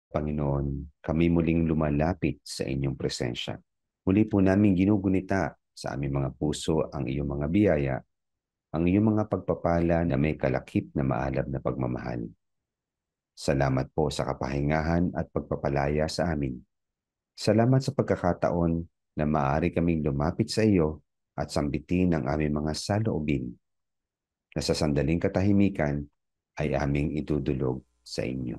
Panginoon, kami muling lumalapit sa inyong presensya. Muli po namin ginugunita sa aming mga puso ang iyong mga biyaya, ang iyong mga pagpapala na may kalakip na maalab na pagmamahal. Salamat po sa kapahingahan at pagpapalaya sa amin. Salamat sa pagkakataon na maaari kaming lumapit sa iyo at sambitin ang aming mga saloobin na sa sandaling katahimikan ay aming idudulog sa inyo.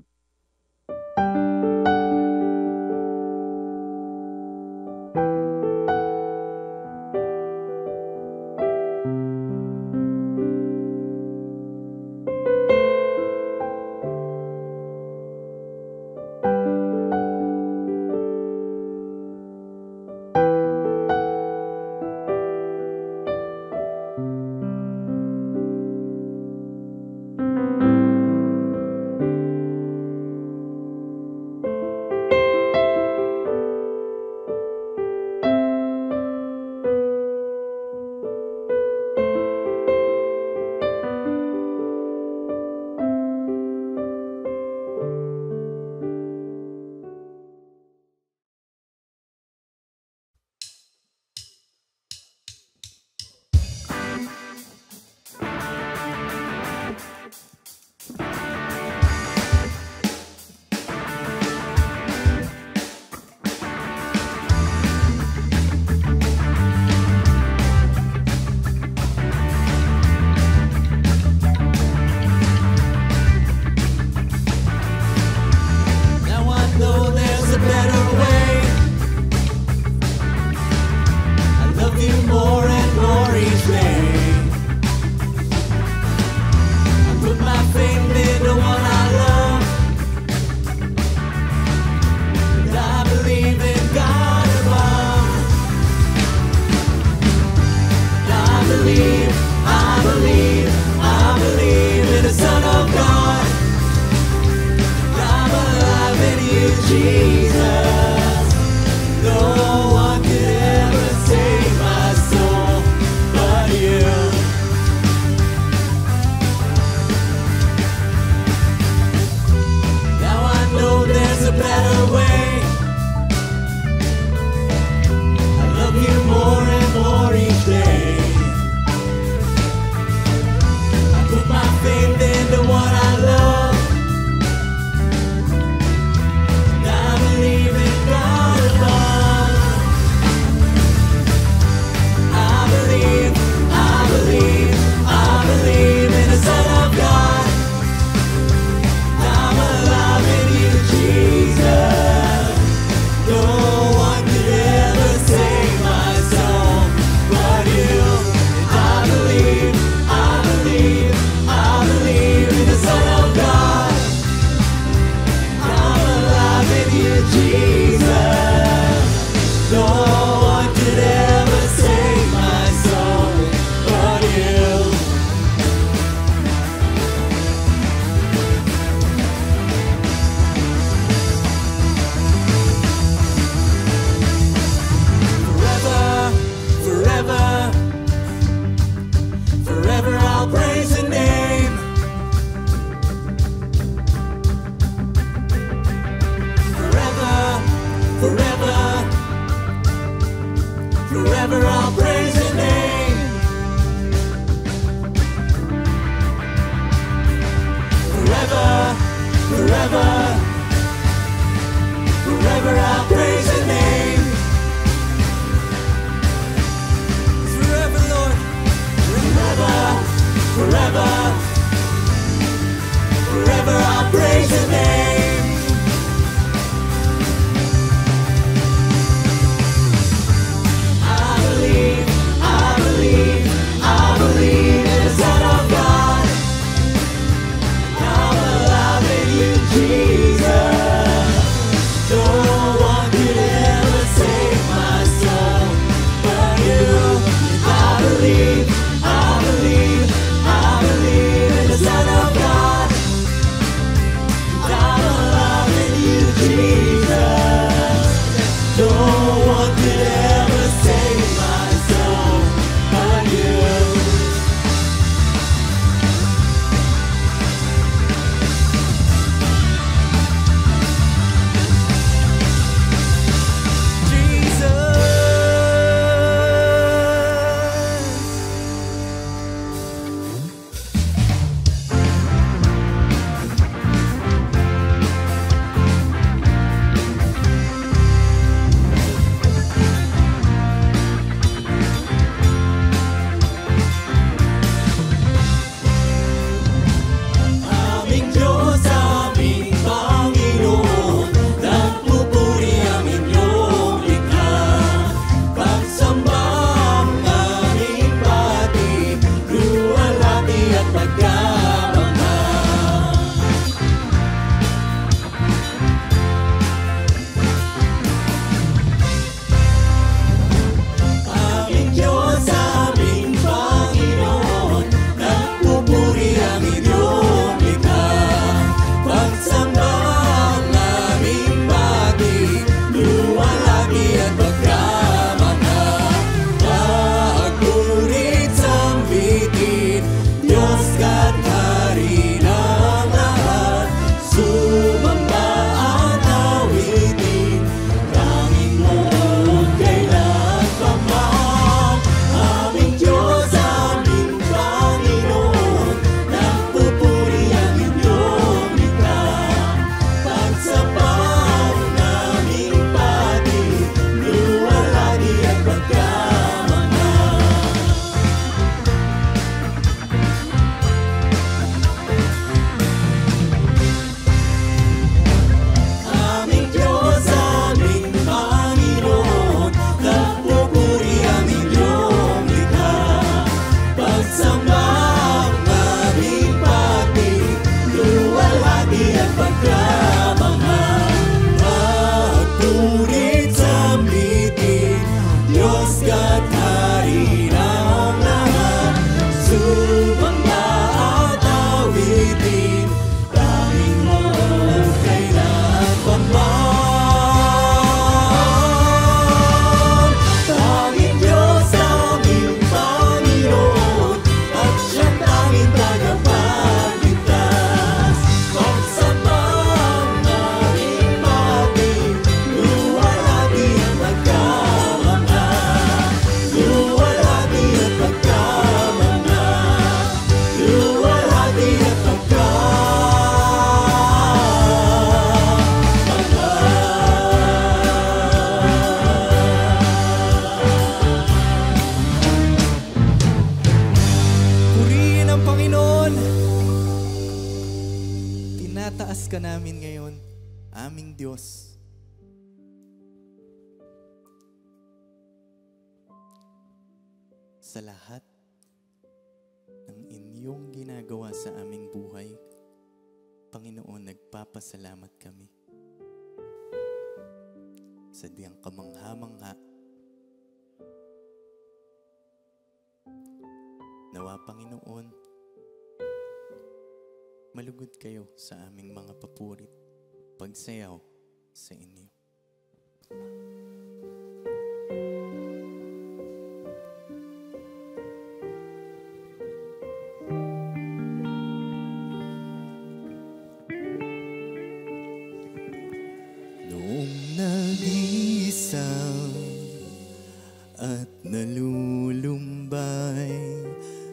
Faith into what I love. I aming Diyos, sa lahat ng inyong ginagawa sa aming buhay, Panginoon, nagpapasalamat kami. Sadyang kamangha-mangha, nawa Panginoon, malugod kayo sa aming mga papurit, pagsayaw sa inyo. Noong nag-iisang at nalulumbay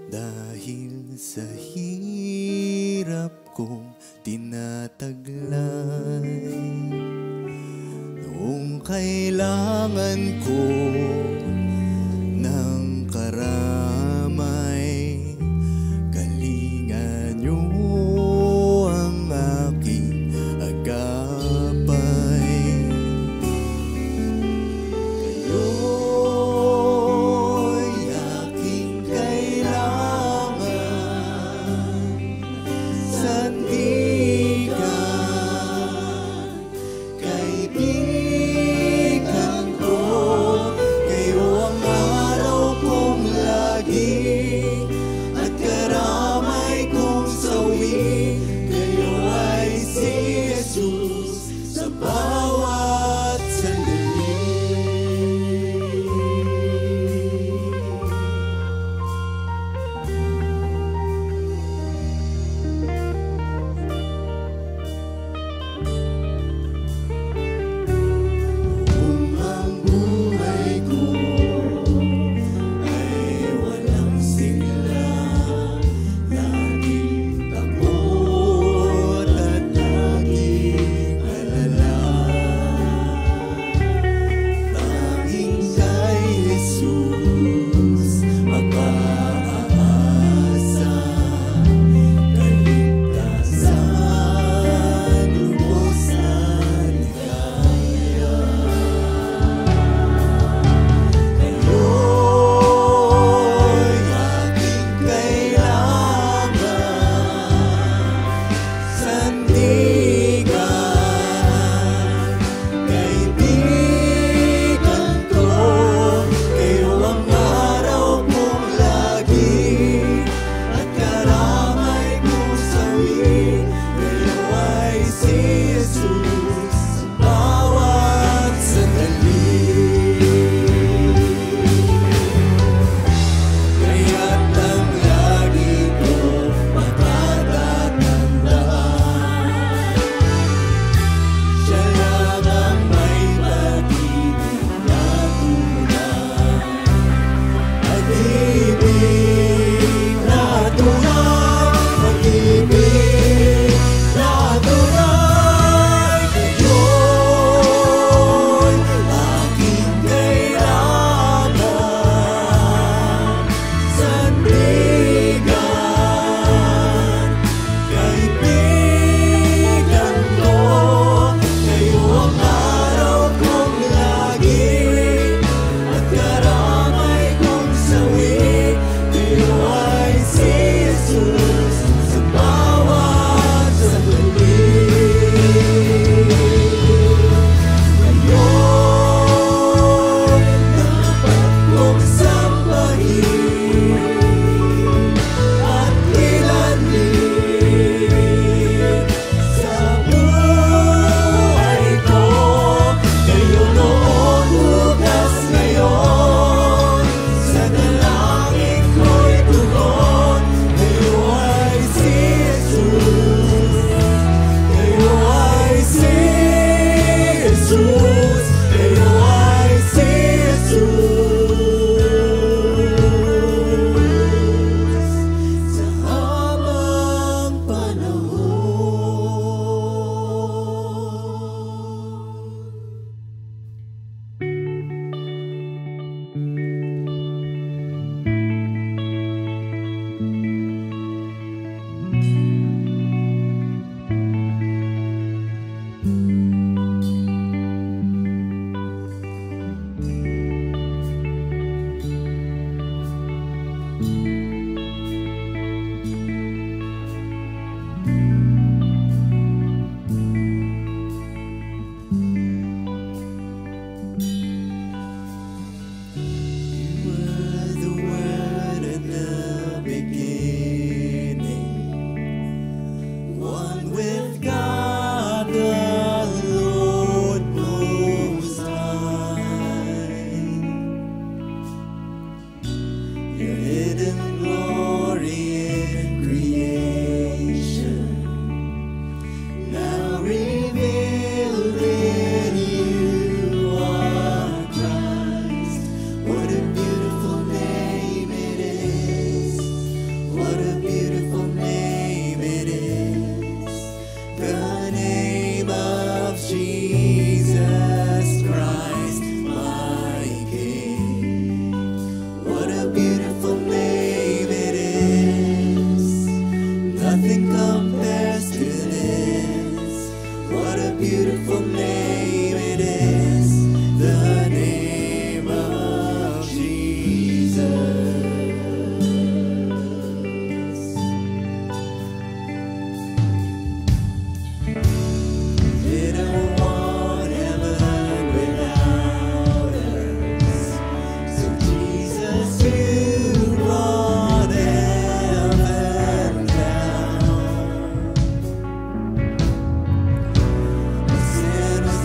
dahil sa hirap kong tinataglay, noong kailangan ko ng karamay, kalinga niyo ang aking agapay. Kayo'y aking kailangan, sandigan, kaibigan ko. Kayo ang araw kong lagi at karamay kong sawi. Kayo ay si Jesus sa bawat sandali. Kung ang buhay ko ay walang sigla, laging takot at laging alala, beautiful name it is, the name of Jesus. Didn't want heaven without us, so Jesus, you brought heaven down. Sin was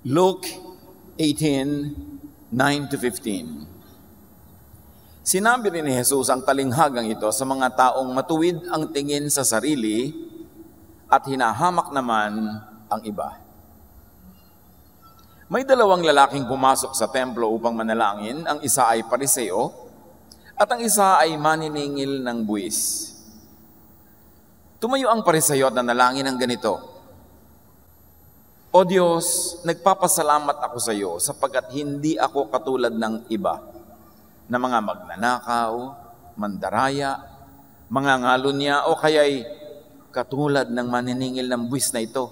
Luke 18:9-15. Sinabi rin ni Jesus ang talinghagang ito sa mga taong matuwid ang tingin sa sarili at hinahamak naman ang iba. May dalawang lalaking pumasok sa templo upang manalangin. Ang isa ay Pariseo at ang isa ay maniningil ng buwis. Tumayo ang Pariseo at nanalangin ng ganito: O Diyos, nagpapasalamat ako sa iyo sapagkat hindi ako katulad ng iba na mga magnanakaw, mandaraya, mangangalunya o kaya'y katulad ng maniningil ng buwis na ito.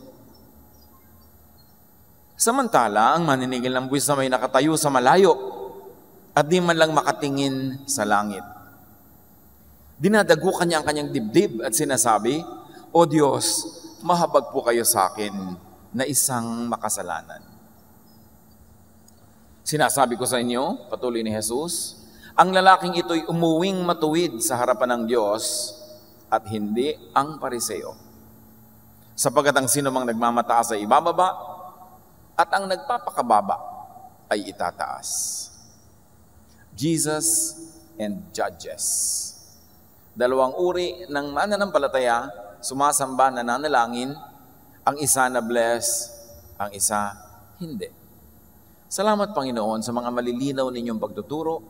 Samantala, ang maniningil ng buwis na may nakatayo sa malayo at di man lang makatingin sa langit. Dinadagukan niya ang kanyang dibdib at sinasabi, O Diyos, mahabag po kayo sa akin na isang makasalanan. Sinasabi ko sa inyo, patuloy ni Jesus, ang lalaking ito'y umuwing matuwid sa harapan ng Diyos at hindi ang Pariseo. Sapagkat ang sino mang nagmamataas ay ibababa at ang nagpapakababa ay itataas. Jesus and Judges. Dalawang uri ng mananampalataya, sumasamba, nananalangin, ang isa na bless, ang isa hindi. Salamat Panginoon sa mga malilinaw ninyong pagtuturo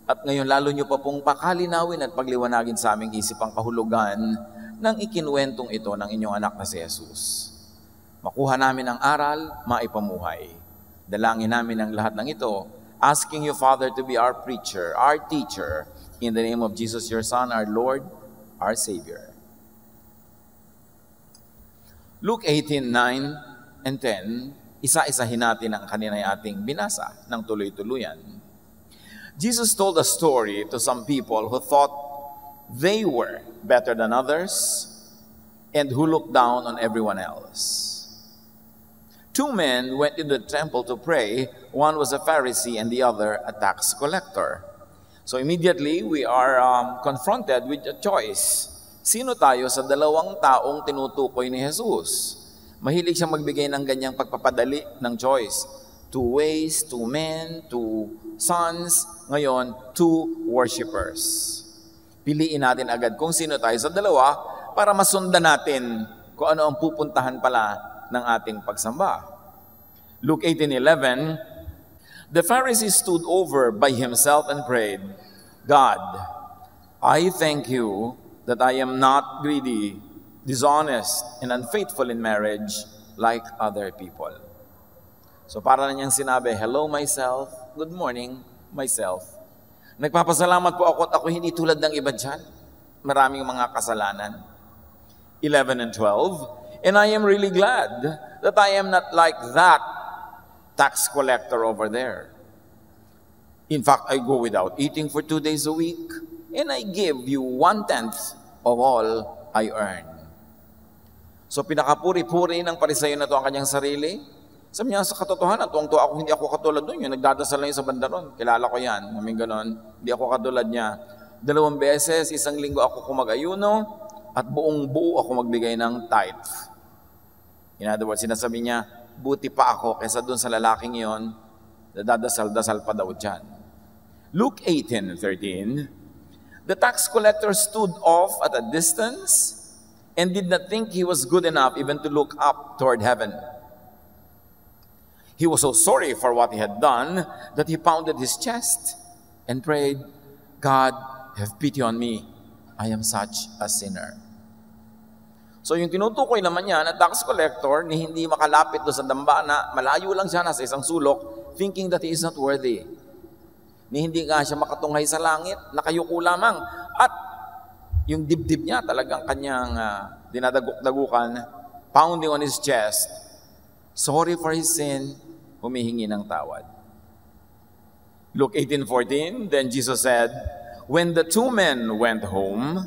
at ngayon lalo nyo pa pong pakalinawin at pagliwanagin sa aming isip ang kahulugan ng ikinuwentong ito ng inyong anak na si Jesus. Makuha namin ang aral, maipamuhay. Dalangin namin ang lahat ng ito, asking you, Father, to be our preacher, our teacher, in the name of Jesus, your Son, our Lord, our Savior. Luke 18:9 and 10, isa-isahin natin ang kanina'y ating binasa ng tuloy-tuluyan. Jesus told a story to some people who thought they were better than others and who looked down on everyone else. Two men went into the temple to pray. One was a Pharisee and the other a tax collector. So immediately we are confronted with a choice. Sino tayo sa dalawang taong tinutukoy ni Jesus? Mahilig siyang magbigay ng ganyang pagpapadali ng choice. Two ways, two men, two sons, ngayon, two worshipers. Piliin natin agad kung sino tayo sa dalawa para masundan natin kung ano ang pupuntahan pala ng ating pagsamba. Luke 18:11, the Pharisee stood over by himself and prayed, God, I thank you that I am not greedy, dishonest, and unfaithful in marriage like other people. So para na niyang sinabi, hello myself, good morning myself. Nagpapasalamat po ako at ako hindi tulad ng iba dyan. Maraming mga kasalanan. 11 and 12, and I am really glad that I am not like that tax collector over there. In fact, I go without eating for 2 days a week, and I give you 1/10 of all I earn. So pinakapuri-puri ng Pariseo na ito ang kanyang sarili. Sabi niya, sa katotohanan, tuwang-tuwa ako, hindi ako katulad nun. Yung nagdadasal lang yung sa bandaron. Kilala ko yan. Naming ganon. Hindi ako katulad niya. 2 beses, 1 linggo ako kumag-ayuno, at buong-buo ako magbigay ng tithe. In other words, sinasabi niya, buti pa ako kaysa dun sa lalaking yon, dadasal-dasal pa daw dyan. Luke 18:13, the tax collector stood off at a distance and did not think he was good enough even to look up toward heaven. He was so sorry for what he had done that he pounded his chest and prayed, God, have pity on me. I am such a sinner. So yung tinutukoy naman niya na tax collector ni hindi makalapit doon sa dambana, malayo lang siya nasa isang sulok, thinking that he is not worthy. Ni hindi nga siya makatunghay sa langit, nakayuko lamang. At yung dibdib niya talagang kanyang dinadagok-dagukan, pounding on his chest, sorry for his sin, humihingi ng tawad. Luke 18:14, then Jesus said, when the two men went home,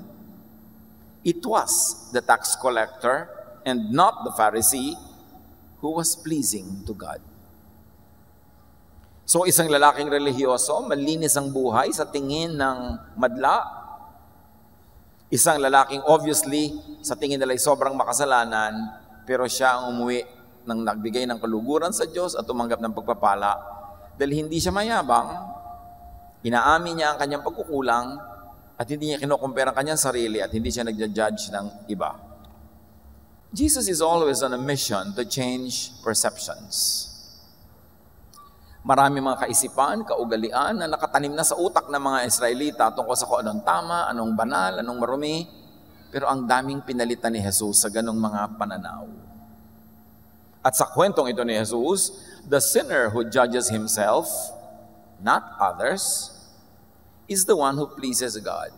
it was the tax collector and not the Pharisee who was pleasing to God. So isang lalaking relihiyoso, malinis ang buhay sa tingin ng madla. Isang lalaking obviously sa tingin nila ay sobrang makasalanan, pero siya ang umuwi ng nagbigay ng kaluguran sa Diyos at tumanggap ng pagpapala. Dahil hindi siya mayabang, inaamin niya ang kanyang pagkukulang at hindi niya kinukumpara ang kanyang sarili at hindi siya nagja-judge ng iba. Jesus is always on a mission to change perceptions. Marami mga kaisipan, kaugalian na nakatanim na sa utak ng mga Israelita tungkol sa kung anong tama, anong banal, anong marumi. Pero ang daming pinalitan ni Jesus sa ganong mga pananaw. At sa kwentong ito ni Jesus, the sinner who judges himself, not others, is the one who pleases God.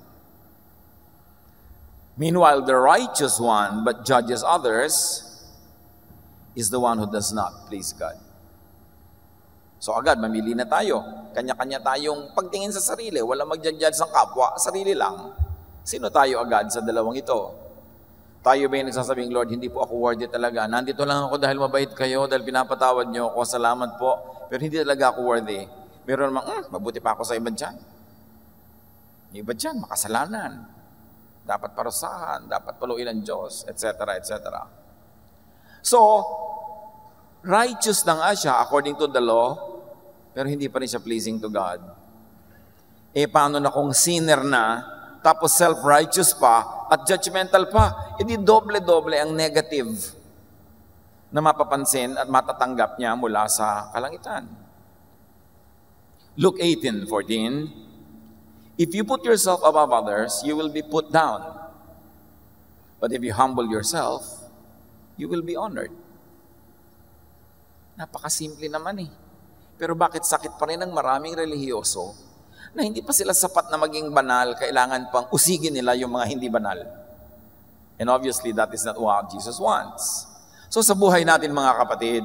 Meanwhile, the righteous one but judges others is the one who does not please God. So agad, mamili na tayo. Kanya-kanya tayong pagtingin sa sarili. Walang mag-judge sa kapwa, sarili lang. Sino tayo agad sa dalawang ito? Tayo ba yung nagsasabing, Lord, hindi po ako worthy talaga. Nandito lang ako dahil mabait kayo, dahil pinapatawad niyo ako, salamat po. Pero hindi talaga ako worthy. Meron namang, mabuti pa ako sa iba dyan. Yung iba dyan, makasalanan. Dapat parusahan, dapat paluin ng Diyos, etc., etc. So, righteous na nga siya according to the law, pero hindi pa rin siya pleasing to God. Paano na kung sinner na, tapos self-righteous pa, at judgmental pa, edi doble-doble ang negative na mapapansin at matatanggap niya mula sa kalangitan. Luke 18:14, if you put yourself above others, you will be put down. But if you humble yourself, you will be honored. Napakasimple naman eh. Pero bakit sakit pa rin ng maraming relihiyoso na hindi pa sila sapat na maging banal, kailangan pang usigin nila yung mga hindi banal. And obviously, that is not what Jesus wants. So sa buhay natin mga kapatid,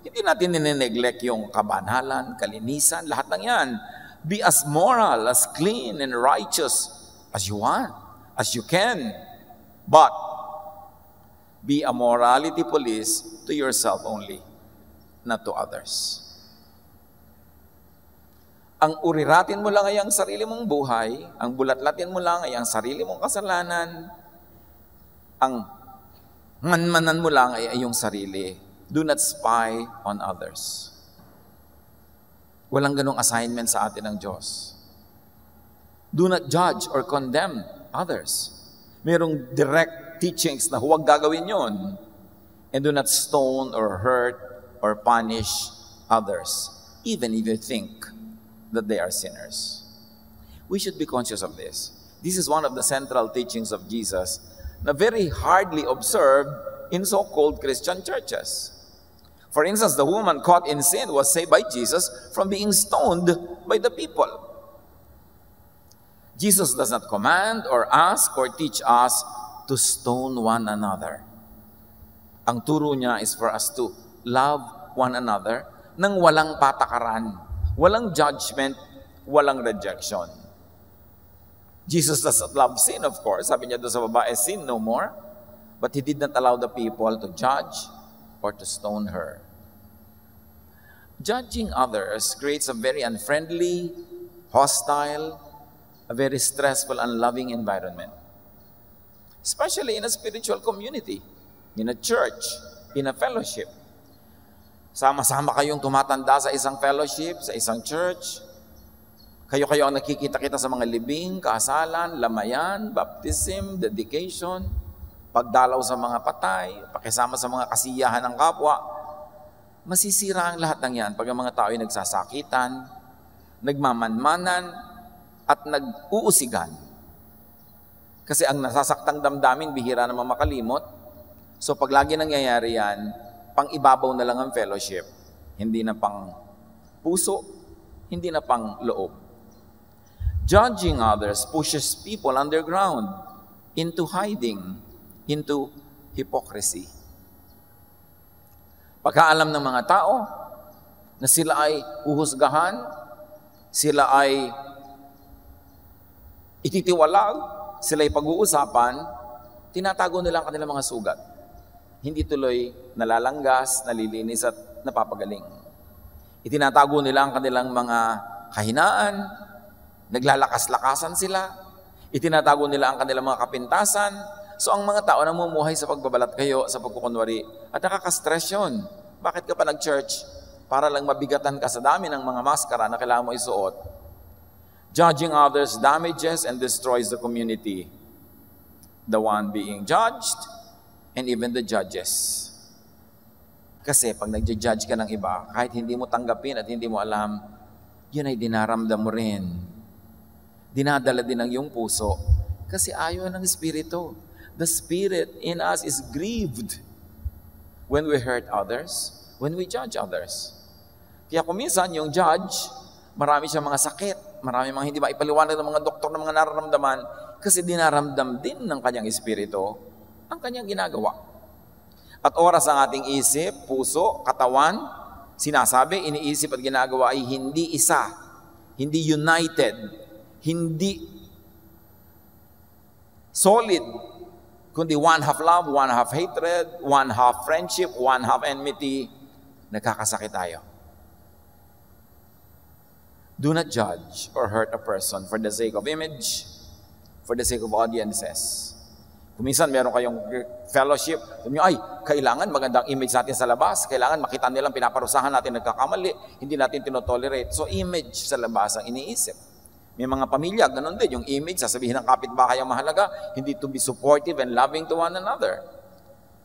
hindi natin nine-neglect yung kabanalan, kalinisan, lahat ng yan. Be as moral, as clean and righteous as you want, as you can. But be a morality police to yourself only, not to others. Ang uriratin mo lang ay ang sarili mong buhay, ang bulatlatin mo lang ay ang sarili mong kasalanan, ang manmanan mo lang ay iyong sarili. Do not spy on others. Walang ganong assignment sa atin ng Diyos. Do not judge or condemn others. Mayroong direct teachings na huwag gagawin yon. And do not stone or hurt or punish others, even if you think that they are sinners. We should be conscious of this. This is one of the central teachings of Jesus na very hardly observed in so-called Christian churches. For instance, the woman caught in sin was saved by Jesus from being stoned by the people. Jesus does not command or ask or teach us to stone one another. Ang turo niya is for us to love one another nang walang patakaran. Walang judgment, walang rejection. Jesus does not love sin, of course. Sabi niya doon sa babae, sin no more. But He did not allow the people to judge or to stone her. Judging others creates a very unfriendly, hostile, a very stressful, unloving environment. Especially in a spiritual community, in a church, in a fellowship. Sama-sama kayong tumatanda sa isang fellowship, sa isang church. Kayo-kayo ang nakikita-kita sa mga libing, kasalan, lamayan, baptism, dedication, pagdalaw sa mga patay, pakisama sa mga kasiyahan ng kapwa. Masisira ang lahat ng yan pag ang mga tao ay nagsasakitan, nagmamanmanan, at nag-uusigan. Kasi ang nasasaktang damdamin, bihira naman makalimot. So pag lagi nangyayari yan, pang ibabaw na lang ang fellowship. Hindi na pang puso, hindi na pang loob. Judging others pushes people underground into hiding, into hypocrisy. Pagkaalam ng mga tao na sila ay uhusgahan, sila ay ititiwalag, sila ay pag-uusapan, tinatago nila ang kanilang mga sugat. Hindi tuloy nalalanggas, nalilinis at napapagaling. Itinatago nila ang kanilang mga kahinaan, naglalakas-lakasan sila, itinatago nila ang kanilang mga kapintasan. So ang mga tao namumuhay sa pagbabalat kayo, sa pagkukunwari, at nakaka-stress yun. Bakit ka pa nag-church? Para lang mabigatan ka sa dami ng mga maskara na kailangan mo isuot. Judging others damages and destroys the community. The one being judged and even the judges. Kasi pag nag-judge ka ng iba, kahit hindi mo tanggapin at hindi mo alam, yun ay dinaramdam mo rin. Dinadala din ng iyong puso. Kasi ayaw ng Espiritu. The Spirit in us is grieved when we hurt others, when we judge others. Kaya kung minsan yung judge, marami siyang mga sakit, marami mga hindi maipaliwanag ng mga doktor ng mga nararamdaman kasi dinaramdam din ng kanyang Espiritu ang kanyang ginagawa. At oras ang ating isip, puso, katawan, sinasabi, iniisip at ginagawa ay hindi isa, hindi united, hindi solid, kundi one half love, one half hatred, one half friendship, one half enmity, nagkakasakit tayo. Do not judge or hurt a person for the sake of image, for the sake of audiences. Kung minsan meron kayong fellowship, sabi nyo, ay, kailangan magandang image natin sa labas, kailangan makita nilang pinaparusahan natin nagkakamali, hindi natin tinotolerate. So image sa labas ang iniisip. May mga pamilya, ganun din, yung image, sasabihin ng kapitbahay ang mahalaga, hindi to be supportive and loving to one another.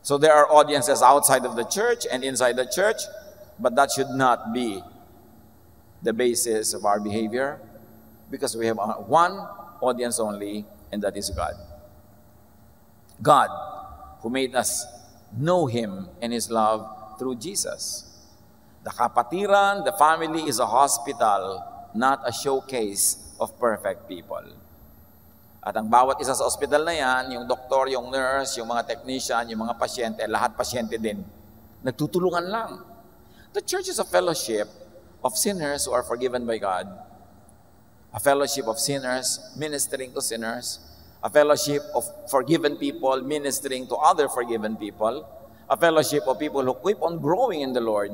So there are audiences outside of the church and inside the church, but that should not be the basis of our behavior, because we have one audience only, and that is God. God, who made us know Him and His love through Jesus. The kapatiran, the family is a hospital, not a showcase of perfect people. At ang bawat isa sa hospital na yan, yung doktor, yung nurse, yung mga technician, yung mga pasyente, lahat pasyente din. Nagtutulungan lang. The church is a fellowship of sinners who are forgiven by God. A fellowship of sinners ministering to sinners. A fellowship of forgiven people ministering to other forgiven people. A fellowship of people who keep on growing in the Lord,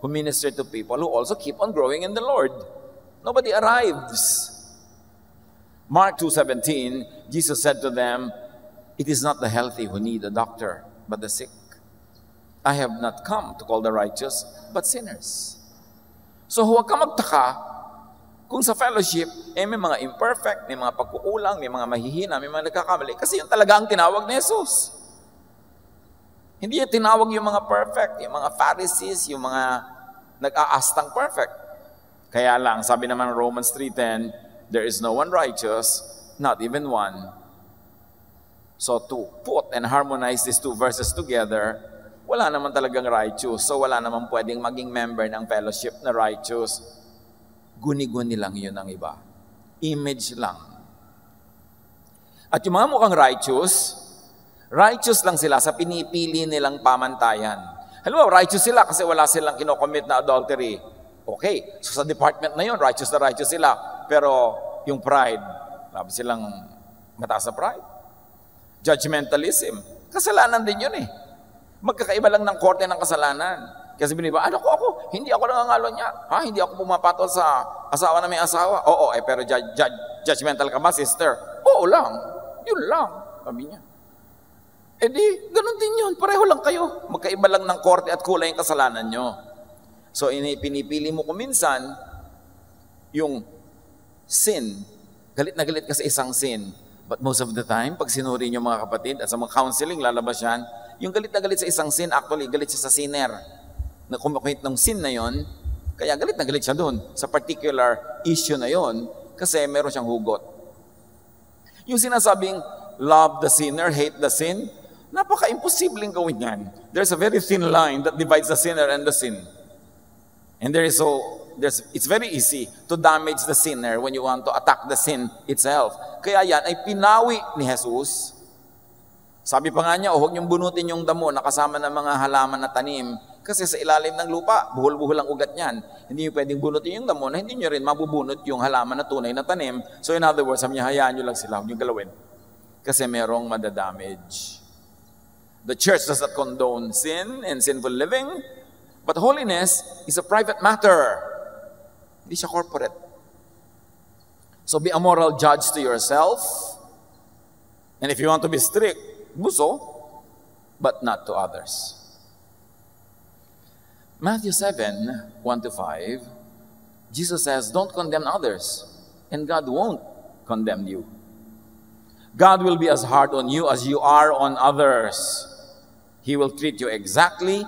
who minister to people who also keep on growing in the Lord. Nobody arrives. Mark 2:17, Jesus said to them, "It is not the healthy who need a doctor, but the sick. I have not come to call the righteous, but sinners." So huwag ka magtaka kung sa fellowship, may mga imperfect, may mga pagkukulang, may mga mahihina, may mga nagkakamali. Kasi yun talaga ang tinawag ni Jesus. Hindi yung tinawag yung mga perfect, yung mga Pharisees, yung mga nag-aastang perfect. Kaya lang, sabi naman Romans 3:10, there is no one righteous, not even one. So to put and harmonize these two verses together, wala naman talagang righteous. So wala naman pwedeng maging member ng fellowship na righteous. Guni-guni lang yun ang iba. Image lang. At yung mga mukhang righteous lang sila sa pinipili nilang pamantayan. Halimbawa, righteous sila kasi wala silang kinocommit na adultery. Okay, so sa department na yun, righteous na righteous sila. Pero yung pride, sabi silang mataas na pride. Judgmentalism, kasalanan din yun eh. Magkakaiba lang ng korte ng kasalanan. Kasi biniba, ako, hindi ako nangangalo niya. Hindi ako pumapatol sa asawa na may asawa. Oo, pero judgmental ka ba, sister? Oo lang. Yun lang, sabi niya. Di, ganun din yun. Pareho lang kayo. Magkaiba lang ng korte at kulay yung kasalanan nyo. So, pinipili mo kuminsan yung sin. Galit na galit ka sa isang sin. But most of the time, pag sinuri niyo mga kapatid, at sa mga counseling, lalabas yan, yung galit na galit sa isang sin, actually, galit siya sa sinner. Na kumakit ng sin na yon, kaya galit na galit siya doon sa particular issue na yon kasi meron siyang hugot. Yung sinasabing, love the sinner, hate the sin, napaka-imposibleng gawin yan. There's a very thin line that divides the sinner and the sin. And it's very easy to damage the sinner when you want to attack the sin itself. Kaya yan ay pinawi ni Jesus. Sabi pa nga niya, huwag niyong bunutin yung damo na kasama ng mga halaman na tanim. Kasi sa ilalim ng lupa, buhol-buhol ang ugat niyan. Hindi nyo pwedeng bunutin yung damo na hindi nyo rin mabubunot yung halaman na tunay na tanim. So in other words, sabi niya, hayaan nyo lang sila, huwag nyo galawin. Kasi merong madadamage. The church does not condone sin and sinful living, but holiness is a private matter. Hindi siya corporate. So be a moral judge to yourself. And if you want to be strict, do so, but not to others. Matthew 7, 1-5, Jesus says, don't condemn others, and God won't condemn you. God will be as hard on you as you are on others. He will treat you exactly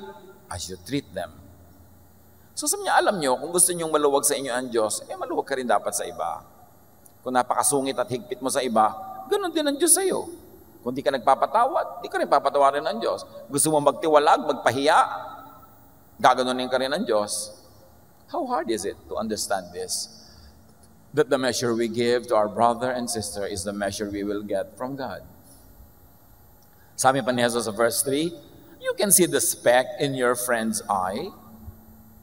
as you treat them. So sabi niya, alam niyo, kung gusto niyong maluwag sa inyo ang Diyos, maluwag ka rin dapat sa iba. Kung napakasungit at higpit mo sa iba, ganun din ang Diyos sa iyo. Kung di ka nagpapatawad, di ka rin papatawarin ng Diyos. Gusto mo magtiwalag, magpahiya, gaganunin ka rin ng Diyos. How hard is it to understand this? That the measure we give to our brother and sister is the measure we will get from God. Sabi pa ni Jesus sa verse 3, you can see the speck in your friend's eye,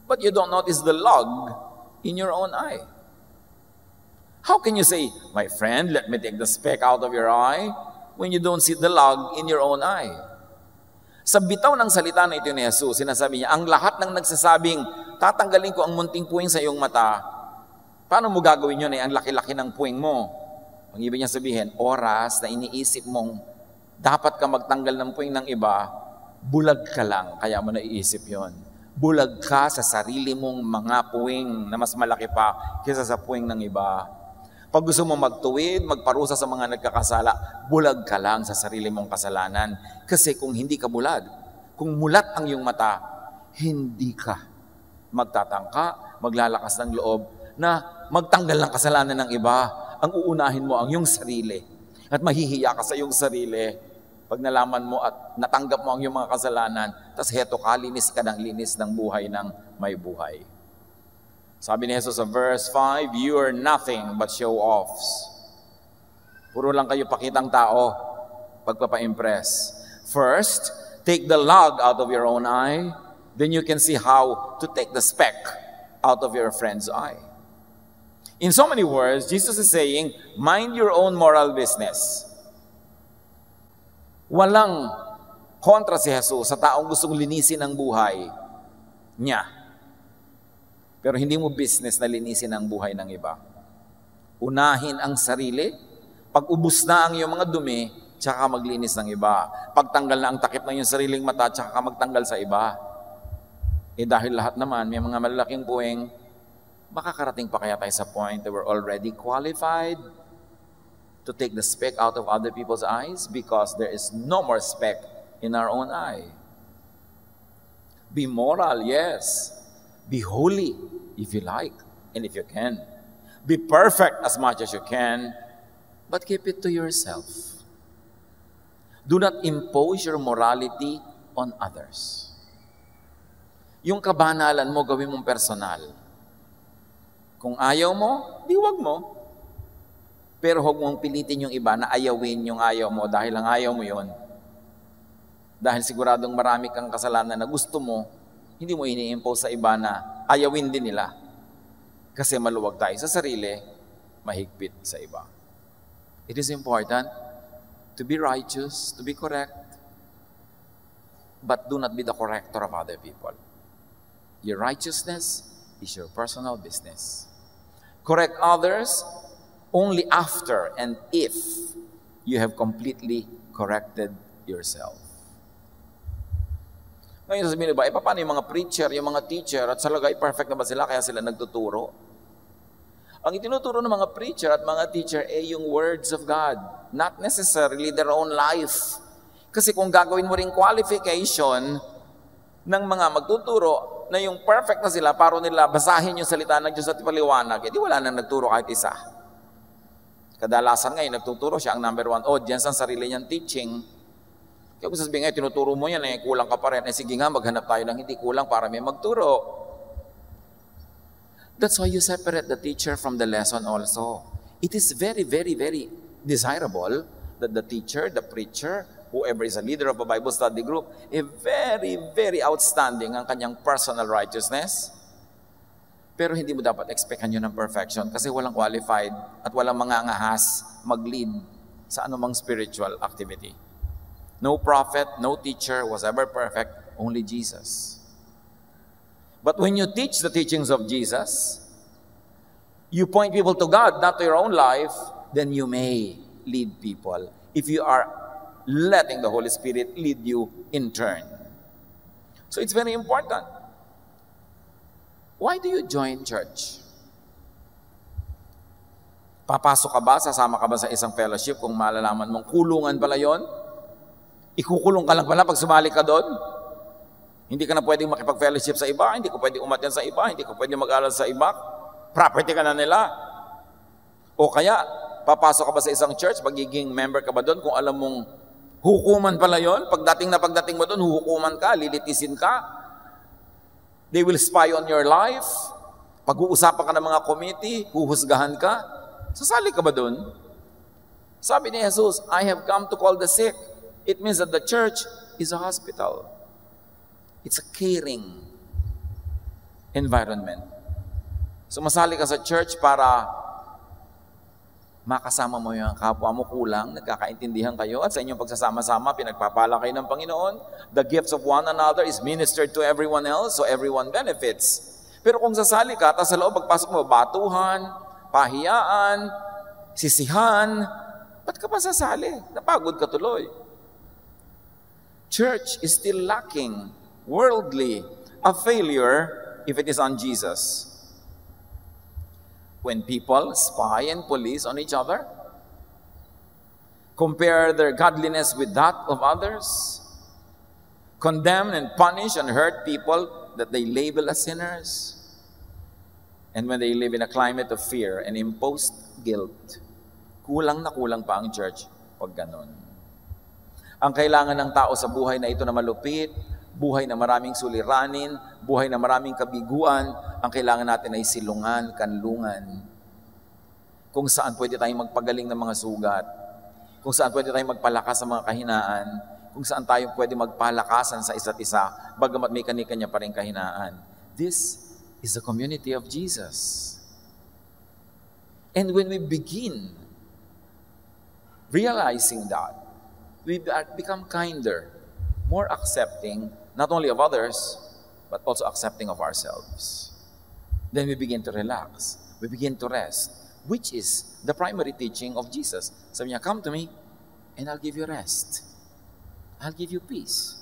but you don't notice the log in your own eye. How can you say, my friend, let me take the speck out of your eye, when you don't see the log in your own eye? Sa bitaw ng salita na ito ni Jesus, sinasabi niya, ang lahat ng nagsasabing, tatanggalin ko ang munting puwing sa iyong mata, paano mo gagawin yun ang laki-laki ng puwing mo? Ang ibig niya sabihin, oras na iniisip mong dapat ka magtanggal ng puwing ng iba, bulag ka lang, kaya mo naiisip yon. Bulag ka sa sarili mong mga puwing na mas malaki pa kaysa sa puwing ng iba. Pag gusto mo magtuwid, magparusa sa mga nagkakasala, bulag ka lang sa sarili mong kasalanan. Kasi kung hindi ka bulag, kung mulat ang iyong mata, hindi ka magtatangka, maglalakas ng loob na magtanggal ng kasalanan ng iba. Ang uunahin mo ang iyong sarili. At mahihiya ka sa iyong sarili pag nalaman mo at natanggap mo ang iyong mga kasalanan, tas heto ka, linis ka ng linis ng buhay ng may buhay. Sabi ni Jesus sa verse 5, you are nothing but show-offs. Puro lang kayo pakitang tao, pagpapa-impress. First, take the log out of your own eye, then you can see how to take the speck out of your friend's eye. In so many words, Jesus is saying, mind your own moral business. Walang kontra si Jesus sa taong gustong linisin ang buhay niya. Pero hindi mo business na linisin ang buhay ng iba. Unahin ang sarili. Pag ubus na ang iyong mga dumi, tsaka maglinis ng iba. Pagtanggal na ang takip ng iyong sariling mata, tsaka magtanggal sa iba. Dahil lahat naman, may mga malalaking puwing, makakarating pa kaya tayo sa point that we're already qualified to take the speck out of other people's eyes because there is no more speck in our own eye. Be moral, yes. Be holy, if you like, and if you can. Be perfect as much as you can, but keep it to yourself. Do not impose your morality on others. Yung kabanalan mo, gawin mong personal. Kung ayaw mo, di wag mo. Pero huwag mong pilitin yung iba na ayawin yung ayaw mo dahil ang ayaw mo yon. Dahil siguradong marami kang kasalanan na gusto mo, hindi mo ini-impose sa iba na ayawin din nila. Kasi maluwag tayo sa sarili, mahigpit sa iba. It is important to be righteous, to be correct, but do not be the corrector of other people. Your righteousness is your personal business. Correct others only after and if you have completely corrected yourself. Ngayon sabihin ba, paano yung mga preacher, yung mga teacher, at salagay perfect na ba sila kaya sila nagtuturo? Ang itinuturo ng mga preacher at mga teacher ay yung words of God, not necessarily their own life. Kasi kung gagawin mo ring qualification ng mga magtuturo na yung perfect na sila, para nila basahin yung salita ng Diyos at ipaliwanag, edi wala nang nagturo kahit isa. Kadalasan ngayon, nagtuturo siya ang number one audience ang sarili niyang teaching. Kaya kung sasabihin nga, tinuturo mo yan, kulang ka pa rin. Sige nga, maghanap tayo ng hindi kulang para may magturo. That's why you separate the teacher from the lesson also. It is very, very, very desirable that the teacher, the preacher, whoever is a leader of a Bible study group, very, very outstanding ang kanyang personal righteousness. Pero hindi mo dapat expectan yun ng perfection kasi walang qualified at walang mangangahas mag-lead sa anumang spiritual activity. No prophet, no teacher was ever perfect, only Jesus. But when you teach the teachings of Jesus, you point people to God, not to your own life, then you may lead people if you are letting the Holy Spirit lead you in turn. So it's very important Why do you join church? Papasok ka ba, sasama ka ba sa isang fellowship kung malalaman mong kulungan pala yon? Ikukulong ka lang pala pag sumali ka doon? Hindi ka na pwedeng makipag-fellowship sa iba, hindi ka pwedeng umatyan sa iba, hindi ka pwedeng mag-aral sa iba, property ka na nila. O kaya, papasok ka ba sa isang church, magiging member ka ba doon kung alam mong hukuman pala yon? Pagdating mo doon, hukuman ka, lilitisin ka. They will spy on your life. Pag-uusapan ka ng mga committee, huhusgahan ka. Sasali ka ba doon? Sabi ni Jesus, I have come to call the sick. It means that the church is a hospital. It's a caring environment. So masali ka sa church para makasama mo yung kapwa mo kulang, nagkakaintindihan kayo, at sa inyong pagsasama-sama, pinagpapala kayo ng Panginoon. The gifts of one another is ministered to everyone else, so everyone benefits. Pero kung sasali ka, tapos sa loob, pagpasok mo, batuhan, pahiyaan, sisihan, ba't ka pa sasali? Napagod ka tuloy. Church is still lacking, worldly, a failure if it is on Jesus. When people spy and police on each other, compare their godliness with that of others, condemn and punish and hurt people that they label as sinners, and when they live in a climate of fear and imposed guilt, kulang na kulang pa ang church pag ganon. Ang kailangan ng tao sa buhay na ito na malupit, buhay na maraming suliranin, buhay na maraming kabiguan, ang kailangan natin ay silungan, kanlungan. Kung saan pwede tayong magpagaling ng mga sugat, kung saan pwede tayong magpalakas sa mga kahinaan, kung saan tayo pwede magpalakasan sa isa't isa, bagamat may kanya-kanya pa rin kahinaan. This is the community of Jesus. And when we begin realizing that, we become kinder, more accepting, not only of others, but also accepting of ourselves. Then we begin to relax. We begin to rest, which is the primary teaching of Jesus. Sabi niya, come to me, and I'll give you rest. I'll give you peace.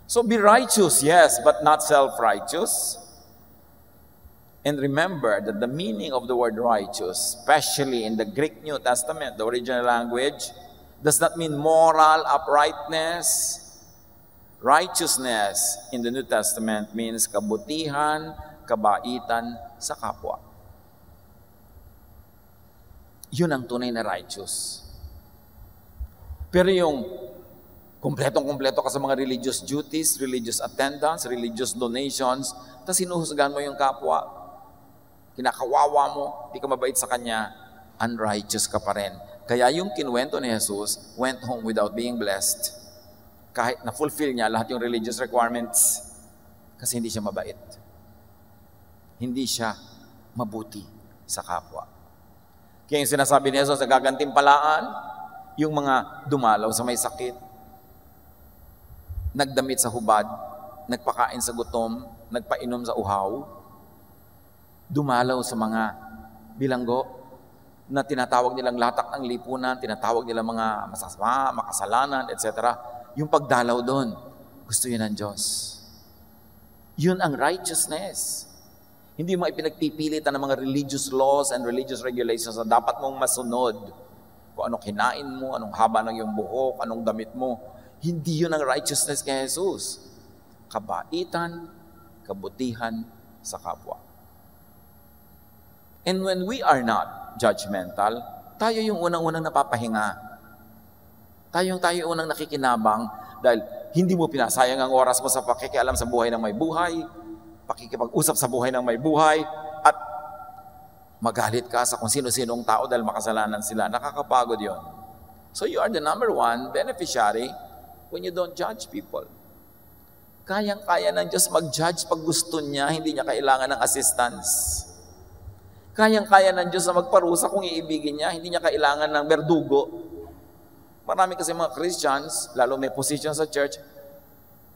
So be righteous, yes, but not self-righteous. And remember that the meaning of the word righteous, especially in the Greek New Testament, the original language, does not mean moral uprightness. Righteousness in the New Testament means kabutihan, kabaitan sa kapwa. Yun ang tunay na righteous. Pero yung kumpletong-kumpleto ka sa mga religious duties, religious attendance, religious donations, tapos sinuhusgahan mo yung kapwa, kinakawawa mo, di ka mabait sa kanya, unrighteous ka pa rin. Kaya yung kinwento ni Jesus went home without being blessed. Kahit na-fulfill niya lahat yung religious requirements, kasi hindi siya mabait. Hindi siya mabuti sa kapwa. Kaya yung sinasabi ni Jesus sa gagantimpalaan, yung mga dumalaw sa may sakit, nagdamit sa hubad, nagpakain sa gutom, nagpainom sa uhaw, dumalaw sa mga bilanggo, na tinatawag nilang latak ng lipunan, tinatawag nilang mga masasama, makasalanan, etc. Yung pagdalaw doon, gusto yun ng Diyos. Yun ang righteousness. Hindi mo ipinagpipilitan ng mga religious laws and religious regulations na dapat mong masunod. Kung anong kinain mo, anong haba ng iyong buhok, anong damit mo. Hindi yun ang righteousness kay Jesus. Kabaitan, kabutihan sa kapwa. And when we are not judgmental, tayo yung unang-unang napapahinga. Tayo unang nakikinabang dahil hindi mo pinasayang ang oras mo sa pakikialam sa buhay ng may buhay, pakikipag-usap sa buhay ng may buhay, at magalit ka sa kung sino-sinong tao dahil makasalanan sila. Nakakapagod yon. So you are the number one beneficiary when you don't judge people. Kayang-kaya ng Diyos mag-judge pag gusto niya, hindi niya kailangan ng assistance. Kayang-kaya ng Diyos na magparusa kung iibigin niya, hindi niya kailangan ng berdugo. Marami kasi mga Christians, lalo may position sa church,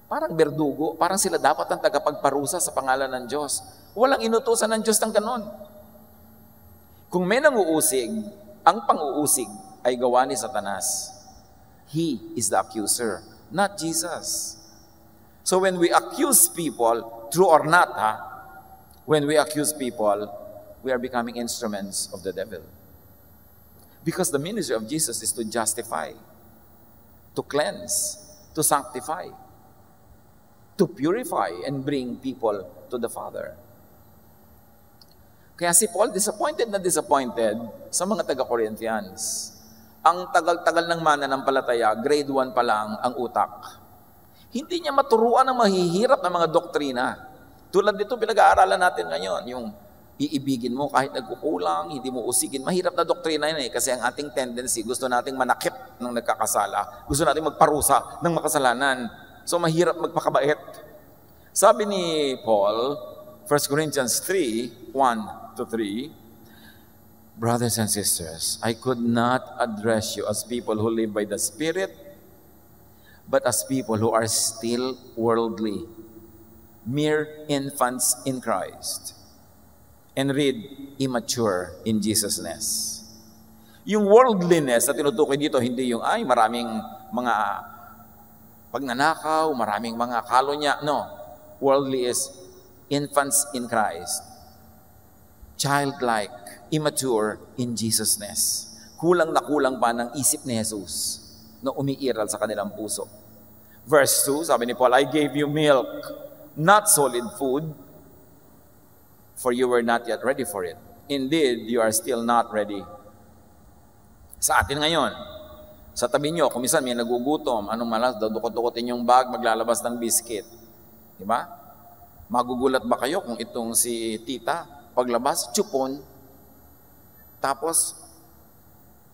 parang berdugo, parang sila dapat ang tagapagparusa sa pangalan ng Diyos. Walang inutusan ng Diyos ng ganon. Kung may nanguusig, ang pang-uusig ay gawa ni Satanas. He is the accuser, not Jesus. So when we accuse people, true or not, When we accuse people, we are becoming instruments of the devil. Because the ministry of Jesus is to justify, to cleanse, to sanctify, to purify, and bring people to the Father. Kaya si Paul, disappointed na disappointed sa mga taga-Corinthians. Ang tagal-tagal ng mananampalataya, grade 1 pa lang ang utak. Hindi niya maturuan ang mahihirap na mga doktrina. Tulad dito, pinag-aaralan natin ngayon, yung iibigin mo kahit nagkukulang, hindi mo usigin. Mahirap na doktrina yun kasi ang ating tendency, gusto nating manakit ng nagkakasala. Gusto nating magparusa ng makasalanan. So mahirap magpakabait. Sabi ni Paul, 1 Corinthians 3, 1-3, brothers and sisters, I could not address you as people who live by the Spirit, but as people who are still worldly, mere infants in Christ, and read immature in Jesusness. Yung worldliness na tinutukoy dito, hindi yung, maraming mga pagnanakaw, maraming mga kalonya. No. Worldly is infants in Christ. Childlike, immature in Jesusness. Kulang na kulang pa ng isip ni Jesus na umiiral sa kanilang puso. Verse 2, sabi ni Paul, I gave you milk, not solid food, for you were not yet ready for it. Indeed, you are still not ready. Sa atin ngayon, sa tabi nyo, kung minsan may nagugutom, anong malas, dudukot-dukotin yung bag, maglalabas ng biscuit. Diba? Magugulat ba kayo kung itong si tita, paglabas, chupon, tapos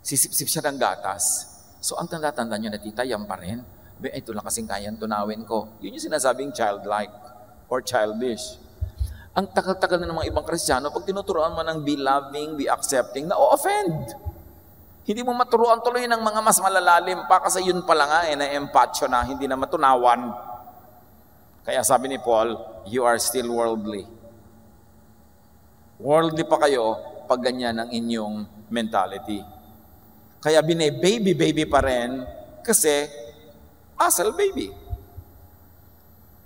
sisip-sip siya ng gatas. So ang tanda-tanda nyo na tita, yan pa rin. Ito lang kasing kayang tunawin ko. Yun yung sinasabing childlike or childish. Ang tagal-tagal na ng mga ibang Kristiyano, pag tinuturoan mo ng be loving, be accepting, na-offend. Hindi mo maturuan tuloy ng mga mas malalalim pa kasi yun pala nga na-empatyo na, hindi na matunawan. Kaya sabi ni Paul, you are still worldly. Worldly pa kayo pag ganyan ang inyong mentality. Kaya baby pa rin kasi asal baby.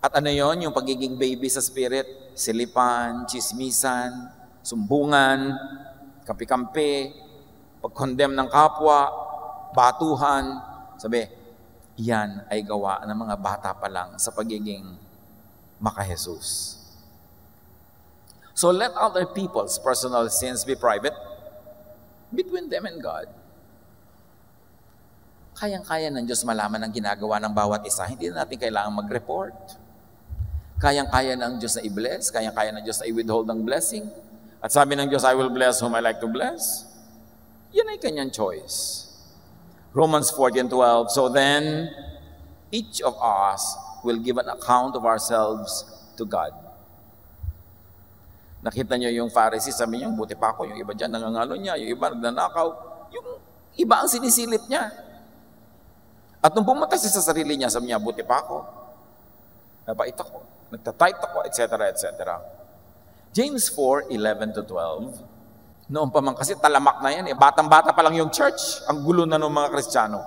At ano yon yung pagiging baby sa spirit? Silipan, chismisan, sumbungan, kampi-kampi, pag-condemn ng kapwa, batuhan. Sabi, yan ay gawa ng mga bata pa lang sa pagiging maka-Jesus. So let other people's personal sins be private between them and God. Kayang-kaya ng Diyos malaman ang ginagawa ng bawat isa. Hindi na natin kailangan mag-report. Kayang-kaya ng Diyos na i-bless. Kayang-kaya ng Diyos na i-withhold ang blessing. At sabi ng Diyos, I will bless whom I like to bless. Yan ay kanyang choice. Romans 14:12, so then, each of us will give an account of ourselves to God. Nakita niyo yung Pharisee, sabi niya, buti pa ako, yung iba dyan, nangangalo niya, yung iba nagnanakaw, yung iba ang sinisilip niya. At nung pumunta siya sa sarili niya, sabi niya, buti pa ako, nabait ako, nagtatight ako, etc., etc. James 4:11-12, noon pa man kasi talamak na yan, batang-bata pa lang yung church, ang gulo na ng mga Kristiyano.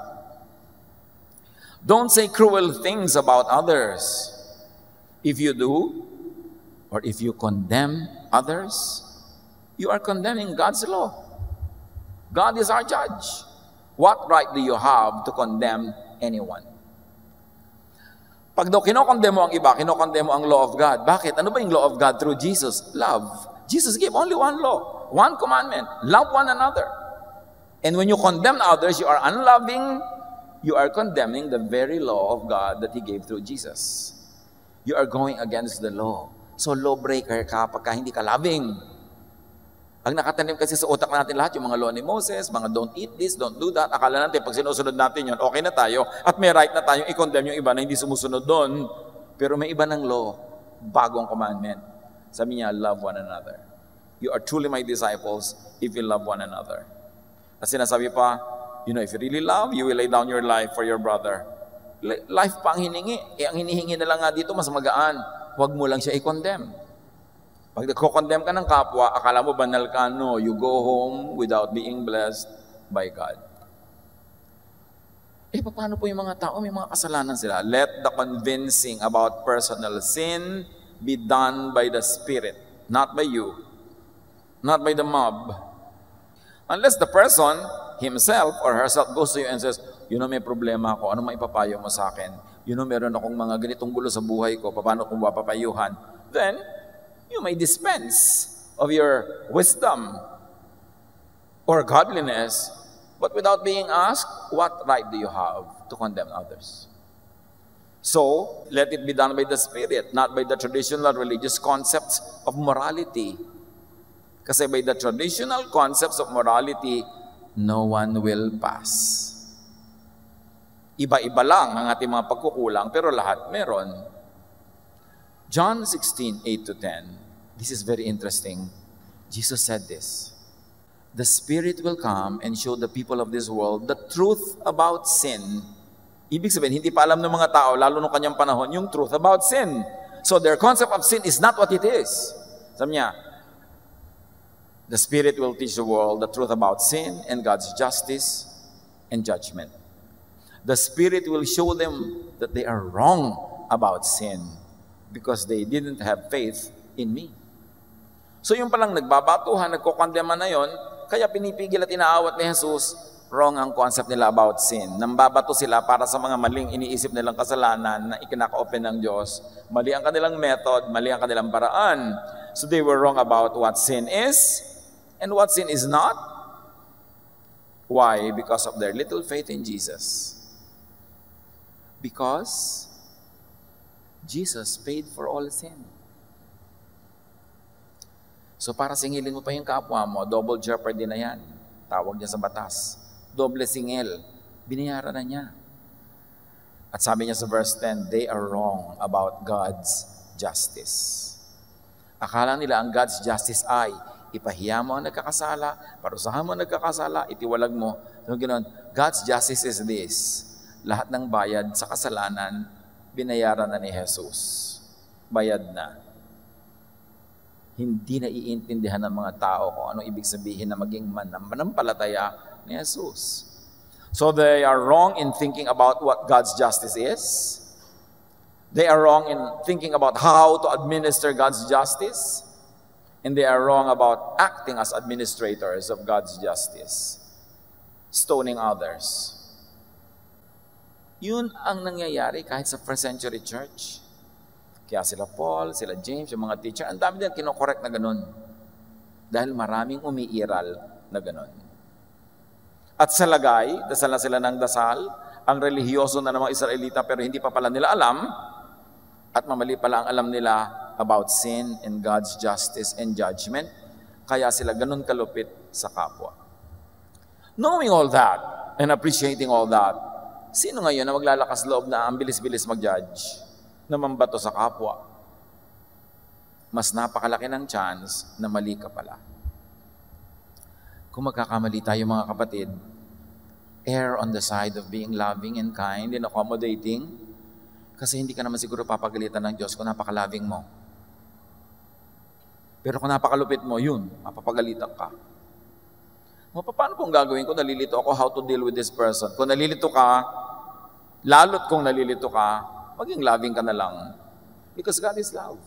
Don't say cruel things about others. If you do, or if you condemn others, you are condemning God's law. God is our judge. What right do you have to condemn anyone? Pag daw kinokondemo ang iba, kinokondemo ang law of God. Bakit? Ano ba yung law of God through Jesus? Love. Jesus gave only one law, one commandment. Love one another. And when you condemn others, you are unloving. You are condemning the very law of God that He gave through Jesus. You are going against the law. So lawbreaker ka pagka hindi ka loving. Ang nakatanim kasi sa utak natin lahat, yung mga law ni Moses, mga don't eat this, don't do that. Akala natin, pag sinusunod natin yun, okay na tayo. At may right na tayong i-condemn yung iba na hindi sumusunod doon. Pero may iba ng law, bagong commandment. Sabi niya, love one another. You are truly my disciples if you love one another. At sinasabi pa, if you really love, you will lay down your life for your brother. Life pa ang hiningi. Ang hinihingi na lang nga dito, mas magaan. Huwag mo lang siya i-condemn. Pag nagko-condemn ka ng kapwa, akala mo banal ka, no, you go home without being blessed by God. Paano po yung mga tao? May mga kasalanan sila. Let the convincing about personal sin be done by the Spirit, not by you, not by the mob. Unless the person himself or herself goes to you and says, may problema ako, ano maipapayo mo sa akin? Meron akong mga ganitong gulo sa buhay ko, paano kung mapapayuhan? Then, you may dispense of your wisdom or godliness, but without being asked, what right do you have to condemn others? So, let it be done by the Spirit, not by the traditional religious concepts of morality. Kasi by the traditional concepts of morality, no one will pass. Iba-iba lang ang ating mga pagkukulang, pero lahat meron. John 16:8-10, this is very interesting. Jesus said this, "The Spirit will come and show the people of this world the truth about sin." Ibig sabihin, hindi pa alam ng mga tao, lalo nung kanyang panahon, yung truth about sin. So their concept of sin is not what it is. Sabi niya, the Spirit will teach the world the truth about sin and God's justice and judgment. The Spirit will show them that they are wrong about sin because they didn't have faith in me. So yung palang nagbabatuhan, nagkukondema na yon, kaya pinipigil at inaawat ni Jesus, wrong ang concept nila about sin. Nambabato sila para sa mga maling iniisip nilang kasalanan na ikinaka-open ng Diyos. Mali ang kanilang method, mali ang kanilang paraan. So they were wrong about what sin is and what sin is not. Why? Because of their little faith in Jesus. Because Jesus paid for all sin. So para singilin mo pa yung kapwa mo, double jeopardy na yan. Tawag niya sa batas. Doble singil. Binayaran na niya. At sabi niya sa verse 10, they are wrong about God's justice. Akala nila ang God's justice ay ipahiya mo ang nagkakasala, parusahan mo ang nagkakasala, itiwalag mo. So, ganoon, God's justice is this. Lahat ng bayad sa kasalanan, binayaran na ni Jesus. Bayad na. Hindi na iintindihan ng mga tao kung anong ibig sabihin na maging manampalataya ni Jesus. So they are wrong in thinking about what God's justice is. They are wrong in thinking about how to administer God's justice. And they are wrong about acting as administrators of God's justice. Stoning others. Yun ang nangyayari kahit sa first century church. Kaya sila Paul, sila James, yung mga teacher, ang dami din kinokorek na ganun. Dahil maraming umiiral na ganun. At sa lagay, dasal na sila ng dasal, ang relihiyoso na ng mga Israelita pero hindi pa pala nila alam, at mamali pala ang alam nila about sin and God's justice and judgment, kaya sila ganun kalupit sa kapwa. Knowing all that and appreciating all that, sino ngayon na maglalakas loob na ang bilis-bilis mag-judge na mambato sa kapwa? Mas napakalaki ng chance na mali ka pala. Kung magkakamali tayo mga kapatid, err on the side of being loving and kind and accommodating, kasi hindi ka naman siguro papagalitan ng Diyos kung napaka-loving mo. Pero kung napakalupit mo, yun, mapapagalitan ka. Paano kung gagawin ko? Nalilito ako how to deal with this person. Kung nalilito ka, lalo't kung nalilito ka, maging loving ka na lang. Because God is love.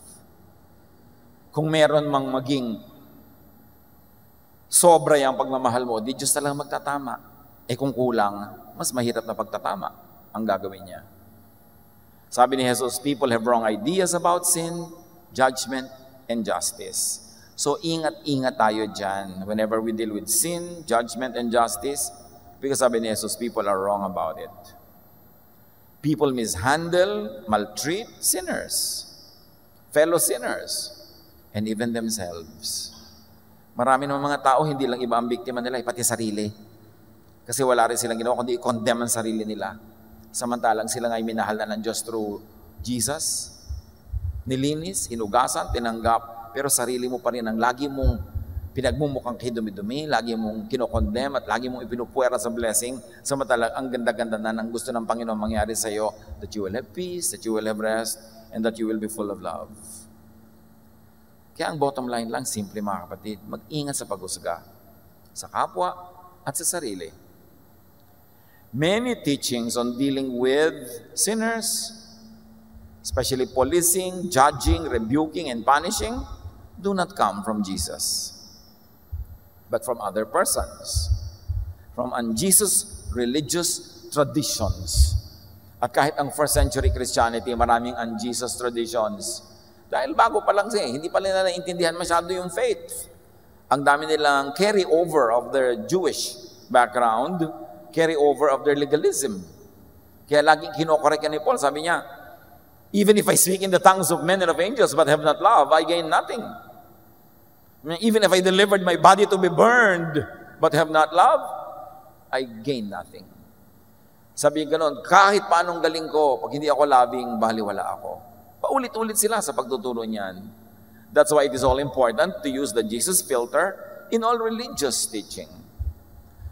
Kung meron mang maging sobra yung pagmamahal mo, di Diyos na lang magtatama. Kung kulang, mas mahirap na pagtatama ang gagawin niya. Sabi ni Jesus, people have wrong ideas about sin, judgment, and justice. So ingat-ingat tayo dyan whenever we deal with sin, judgment, and justice, because sabi ni Jesus, people are wrong about it. People mishandle, maltreat sinners, fellow sinners, and even themselves. Marami ng mga tao, hindi lang iba ang biktima nila, pati sarili. Kasi wala rin silang ginawa, kundi i-condemn ang sarili nila. Samantalang sila nga'y minahal na ng Diyos through Jesus. Nilinis, hinugasan, tinanggap, pero sarili mo pa rin ang lagi mong pinagmumukhang kidumi-dumi, lagi mong kinokondem at lagi mong ipinupuwera sa blessing, samantalang ang ganda-ganda na ng gusto ng Panginoon mangyari sa iyo, that you will have peace, that you will have rest, and that you will be full of love. Kaya ang bottom line lang, simple mga kapatid, mag-ingat sa paghusga sa kapwa at sa sarili. Many teachings on dealing with sinners, especially policing, judging, rebuking, and punishing, do not come from Jesus, but from other persons, from un-Jesus religious traditions. At kahit ang first century Christianity, maraming un-Jesus traditions. Dahil bago pa lang siya, hindi pa nila naintindihan masyado yung faith. Ang dami nilang carry over of their Jewish background, carry over of their legalism. Kaya laging kinokorek ni Paul, sabi niya, even if I speak in the tongues of men and of angels but have not love, I gain nothing. Even if I delivered my body to be burned but have not love, I gain nothing. Sabi ganon, kahit paanong galing ko, pag hindi ako labing, baliwala ako. Paulit-ulit sila sa pagtuturo niyan. That's why it is all important to use the Jesus filter in all religious teaching.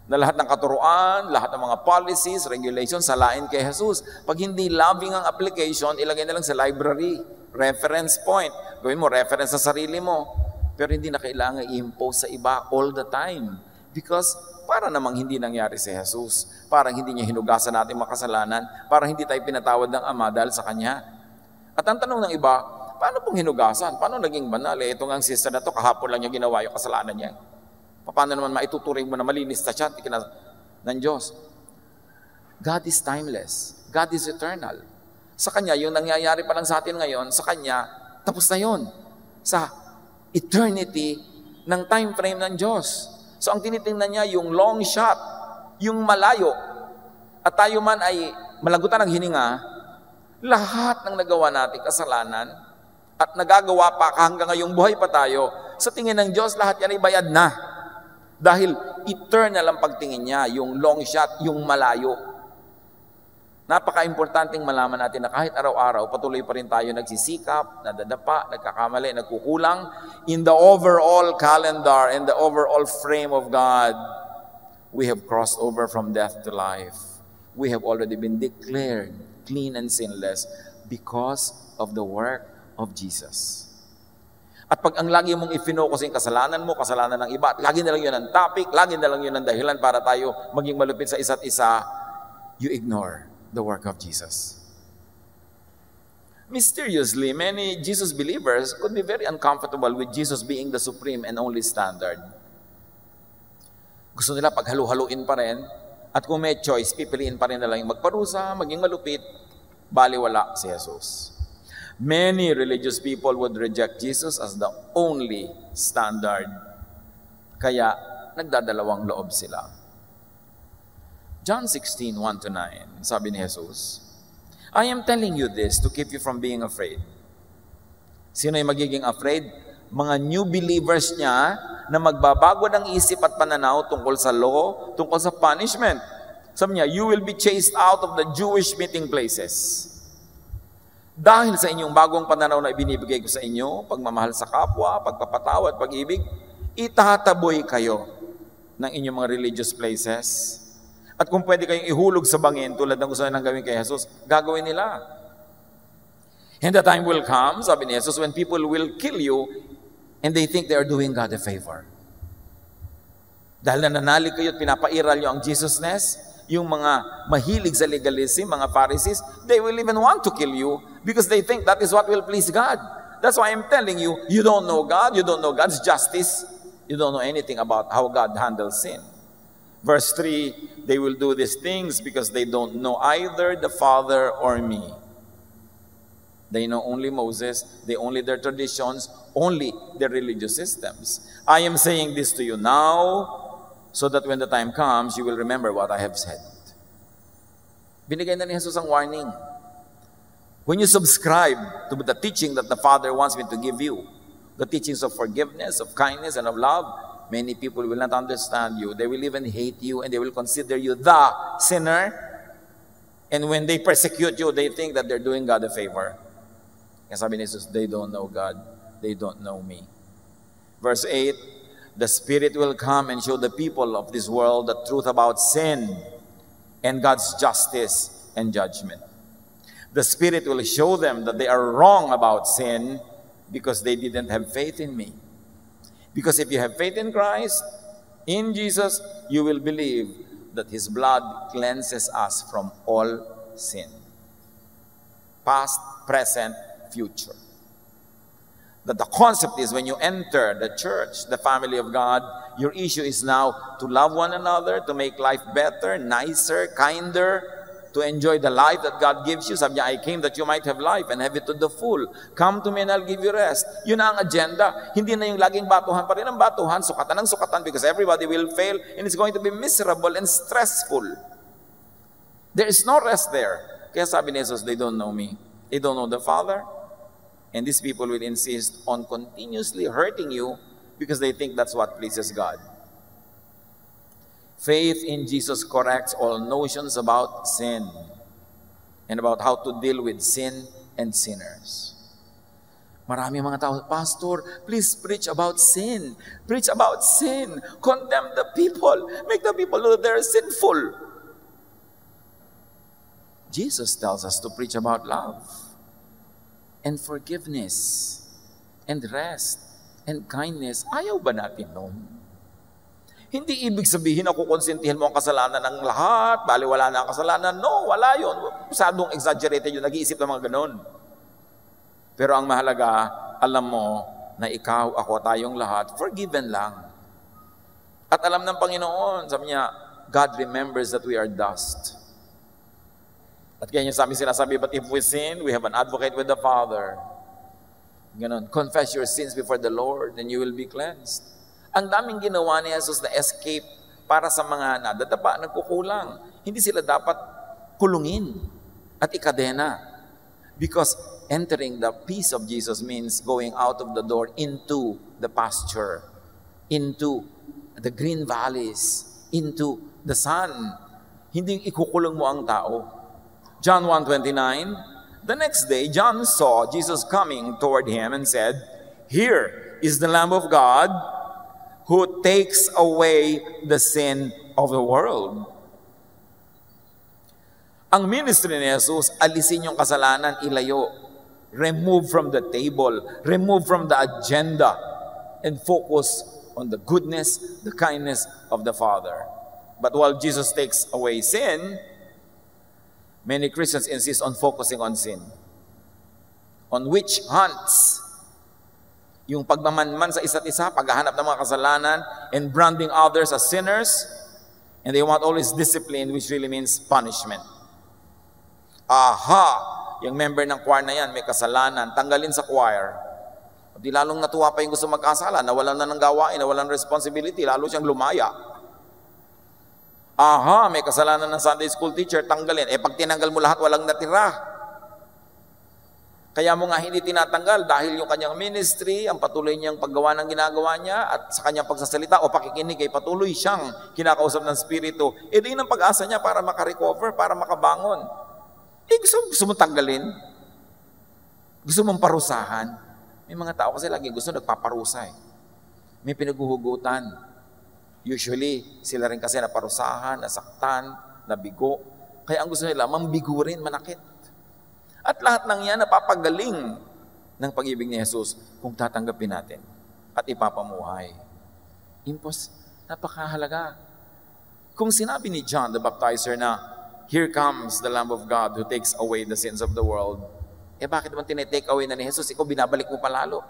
Na lahat ng katuruan, lahat ng mga policies, regulations, salain kay Jesus. Pag hindi loving ang application, ilagay na lang sa library, reference point. Gawin mo reference sa sarili mo. Pero hindi na kailangan i-impose sa iba all the time. Because para namang hindi nangyari si Jesus. Parang hindi niya hinugasan natin makasalanan. Parang hindi tayo pinatawad ng Ama dahil sa Kanya. At ang tanong ng iba, paano pong hinugasan? Paano naging banal? Ito nga ang sister na to, kahapon lang niya ginawa yung kasalanan niya. Paano naman maituturing mo na malinis na siya ng Diyos? God is timeless. God is eternal. Sa Kanya, yung nangyayari pa lang sa atin ngayon, sa Kanya, tapos na yun. Sa eternity ng time frame ng Diyos. So ang tinitingnan niya, yung long shot, yung malayo. At tayo man ay malagutan ng hininga, lahat ng nagawa natin kasalanan at nagagawa pa hanggang ngayong buhay pa tayo, sa tingin ng Diyos, lahat yan ay bayad na. Dahil eternal ang pagtingin niya, yung long shot, yung malayo. Napaka-importanting malaman natin na kahit araw-araw, patuloy pa rin tayo nagsisikap, nadadapa, nagkakamali, nagkukulang. In the overall calendar, in the overall frame of God, we have crossed over from death to life. We have already been declared clean and sinless because of the work of Jesus. At pag ang lagi mong i-focus yung kasalanan mo, kasalanan ng iba, lagi na lang yun ang topic, lagi na lang yun ang dahilan para tayo maging malupit sa isa't isa, you ignore the work of Jesus. Mysteriously, many Jesus believers could be very uncomfortable with Jesus being the supreme and only standard. Gusto nila paghalu-haluin pa rin, at kung may choice, pipiliin pa rin nila yung magparusa, maging malupit, baliwala si Jesus. Many religious people would reject Jesus as the only standard. Kaya, nagdadalawang loob sila. John 16:1-9, sabi ni Jesus, I am telling you this to keep you from being afraid. Sino yung magiging afraid? Mga new believers niya na magbabago ng isip at pananaw tungkol sa law, tungkol sa punishment. Sabi niya, you will be chased out of the Jewish meeting places. Dahil sa inyong bagong pananaw na ibinibigay ko sa inyo, pagmamahal sa kapwa, pagpapatawad, pag-ibig, itataboy kayo ng inyong mga religious places. At kung pwede kayong ihulog sa bangin tulad ng gusto nang gawin kay Jesus, gagawin nila. And the time will come, sabi ni Jesus, when people will kill you and they think they are doing God a favor. Dahil nananalig kayo at pinapairal nyo ang Jesusness, yung mga mahilig sa legalism, mga Pharisees, they will even want to kill you because they think that is what will please God. That's why I'm telling you, you don't know God, you don't know God's justice, you don't know anything about how God handles sin. Verse 3, they will do these things because they don't know either the Father or me. They know only Moses, they only their traditions, only their religious systems. I am saying this to you now, so that when the time comes, you will remember what I have said. Binigay na ni Jesus ang warning. When you subscribe to the teaching that the Father wants me to give you, the teachings of forgiveness, of kindness, and of love, many people will not understand you. They will even hate you and they will consider you the sinner. And when they persecute you, they think that they're doing God a favor. Kaya sabi ni Jesus, they don't know God. They don't know me. Verse 8, the Spirit will come and show the people of this world the truth about sin and God's justice and judgment. The Spirit will show them that they are wrong about sin because they didn't have faith in me. Because if you have faith in Christ, in Jesus, you will believe that His blood cleanses us from all sin. Past, present, future. That the concept is when you enter the church, the family of God, your issue is now to love one another, to make life better, nicer, kinder, to enjoy the life that God gives you. Sabi niya, I came that you might have life and have it to the full. Come to me and I'll give you rest. Yun na ang agenda. Hindi na yung laging batuhan pa rin ang batuhan, sukatan ng sukatan, because everybody will fail and it's going to be miserable and stressful. There is no rest there. Kaya sabi ni Jesus, they don't know me. They don't know the Father. And these people will insist on continuously hurting you because they think that's what pleases God. Faith in Jesus corrects all notions about sin and about how to deal with sin and sinners. Marami mga tao, Pastor, please preach about sin. Preach about sin. Condemn the people. Make the people know that they're sinful. Jesus tells us to preach about love and forgiveness, and rest, and kindness. Ayaw ba natin nun? Hindi ibig sabihin na kukonsentihin mo ang kasalanan ng lahat, bali wala na ang kasalanan. No, wala yun. Masyadong exaggerated yun, nag-iisip ng mga ganun. Pero ang mahalaga, alam mo na ikaw, ako, tayong lahat, forgiven lang. At alam ng Panginoon, sabi niya, God remembers that we are dust. At kaya niya sinasabi, but if we sin, we have an advocate with the Father. Ganon. Confess your sins before the Lord and you will be cleansed. Ang daming ginawa ni Jesus na escape para sa mga nadadapa, nagkukulang. Hindi sila dapat kulungin at ikadena. Because entering the peace of Jesus means going out of the door into the pasture, into the green valleys, into the sun. Hindi ikukulong mo ang tao. John 1:29, the next day, John saw Jesus coming toward him and said, "Here is the Lamb of God who takes away the sin of the world." Ang ministry ni Jesus, alisin yung kasalanan, ilayo. Remove from the table, remove from the agenda, and focus on the goodness, the kindness of the Father. But while Jesus takes away sin, many Christians insist on focusing on sin. On witch hunts. Yung pagmamanman sa isa't isa, paghahanap ng mga kasalanan, and branding others as sinners, and they want always discipline, which really means punishment. Aha! Yung member ng choir na yan, may kasalanan, tanggalin sa choir. Di lalong natuwa pa yung gusto magkasala, nawalan na ng gawain, nawalan ng responsibility, lalo siyang lumaya. Aha, may kasalanan ng Sunday school teacher, tanggalin. Pag tinanggal mo lahat, walang natira. Kaya mo nga hindi tinatanggal dahil yung kanyang ministry, ang patuloy niyang paggawa ng ginagawa niya at sa kanyang pagsasalita o pakikinig ay patuloy siyang kinakausap ng Espiritu. Di ng pag-asa niya para makarecover, para makabangon. Gusto mong tanggalin? Gusto mong parusahan? May mga tao kasi lagi gusto nagpaparusa. May pinaguhugutan. Usually, sila rin kasi naparusahan, nasaktan, nabigo. Kaya ang gusto nila, mambigo rin, manakit. At lahat ng yan napapagaling ng pag-ibig ni Jesus kung tatanggapin natin at ipapamuhay. Napakahalaga. Kung sinabi ni John the Baptizer na, "Here comes the Lamb of God who takes away the sins of the world," bakit naman tinitake away na ni Jesus? Ikaw binabalik mo palalo.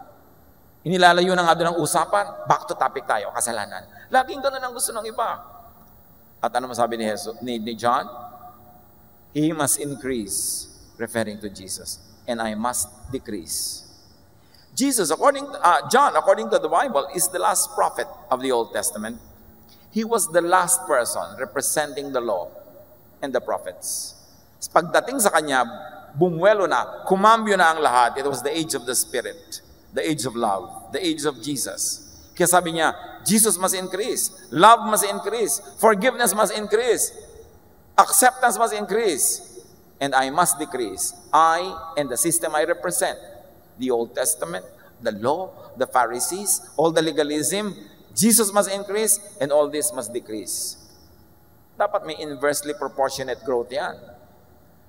Inilalayo na nga doon ang usapan, back to topic tayo, kasalanan. Laging ganun ang gusto ng iba. At ano masabi ni John? He must increase, referring to Jesus, and I must decrease. John, according to the Bible, is the last prophet of the Old Testament. He was the last person representing the law and the prophets. Pagdating sa kanya, bumuelo na, kumambyo na ang lahat. It was the age of the Spirit, the age of love, the age of Jesus. Kaya sabi niya, Jesus must increase, love must increase, forgiveness must increase, acceptance must increase, and I must decrease. I and the system I represent, the Old Testament, the law, the Pharisees, all the legalism, Jesus must increase, and all this must decrease. Dapat may inversely proportionate growth yan.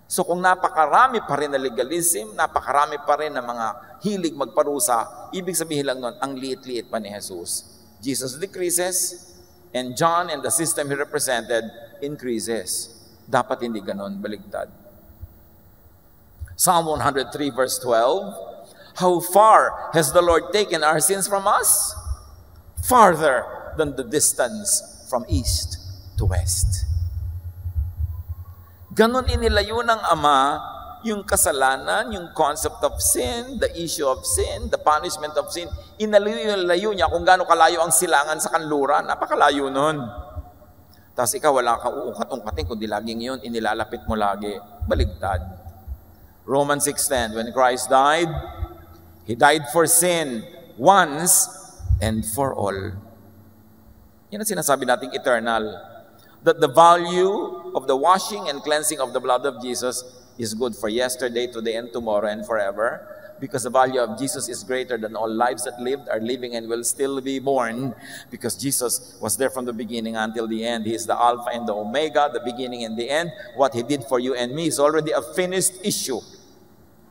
So kung napakarami pa rin na legalism, napakarami pa rin na mga hilig magparusa, ibig sabihin lang nun, ang liit-liit pa ni Jesus. Jesus decreases, and John and the system he represented increases. Dapat hindi ganon, baligtad. Psalm 103 verse 12, How far has the Lord taken our sins from us? Farther than the distance from east to west. Ganon inilayo ng Ama yung kasalanan, yung concept of sin, the issue of sin, the punishment of sin. Inalayo niya kung gaano kalayo ang silangan sa kanluran. Napakalayo nun. Tapos ikaw wala kang uungkat-ungkatin, kundi laging yun, inilalapit mo lagi. Baligtad. Romans 6:10, when Christ died, He died for sin once and for all. Yan ang sinasabi nating eternal. That the value of the washing and cleansing of the blood of Jesus is good for yesterday, today, and tomorrow, and forever. Because the value of Jesus is greater than all lives that lived, are living, and will still be born. Because Jesus was there from the beginning until the end. He is the Alpha and the Omega, the beginning and the end. What He did for you and me is already a finished issue.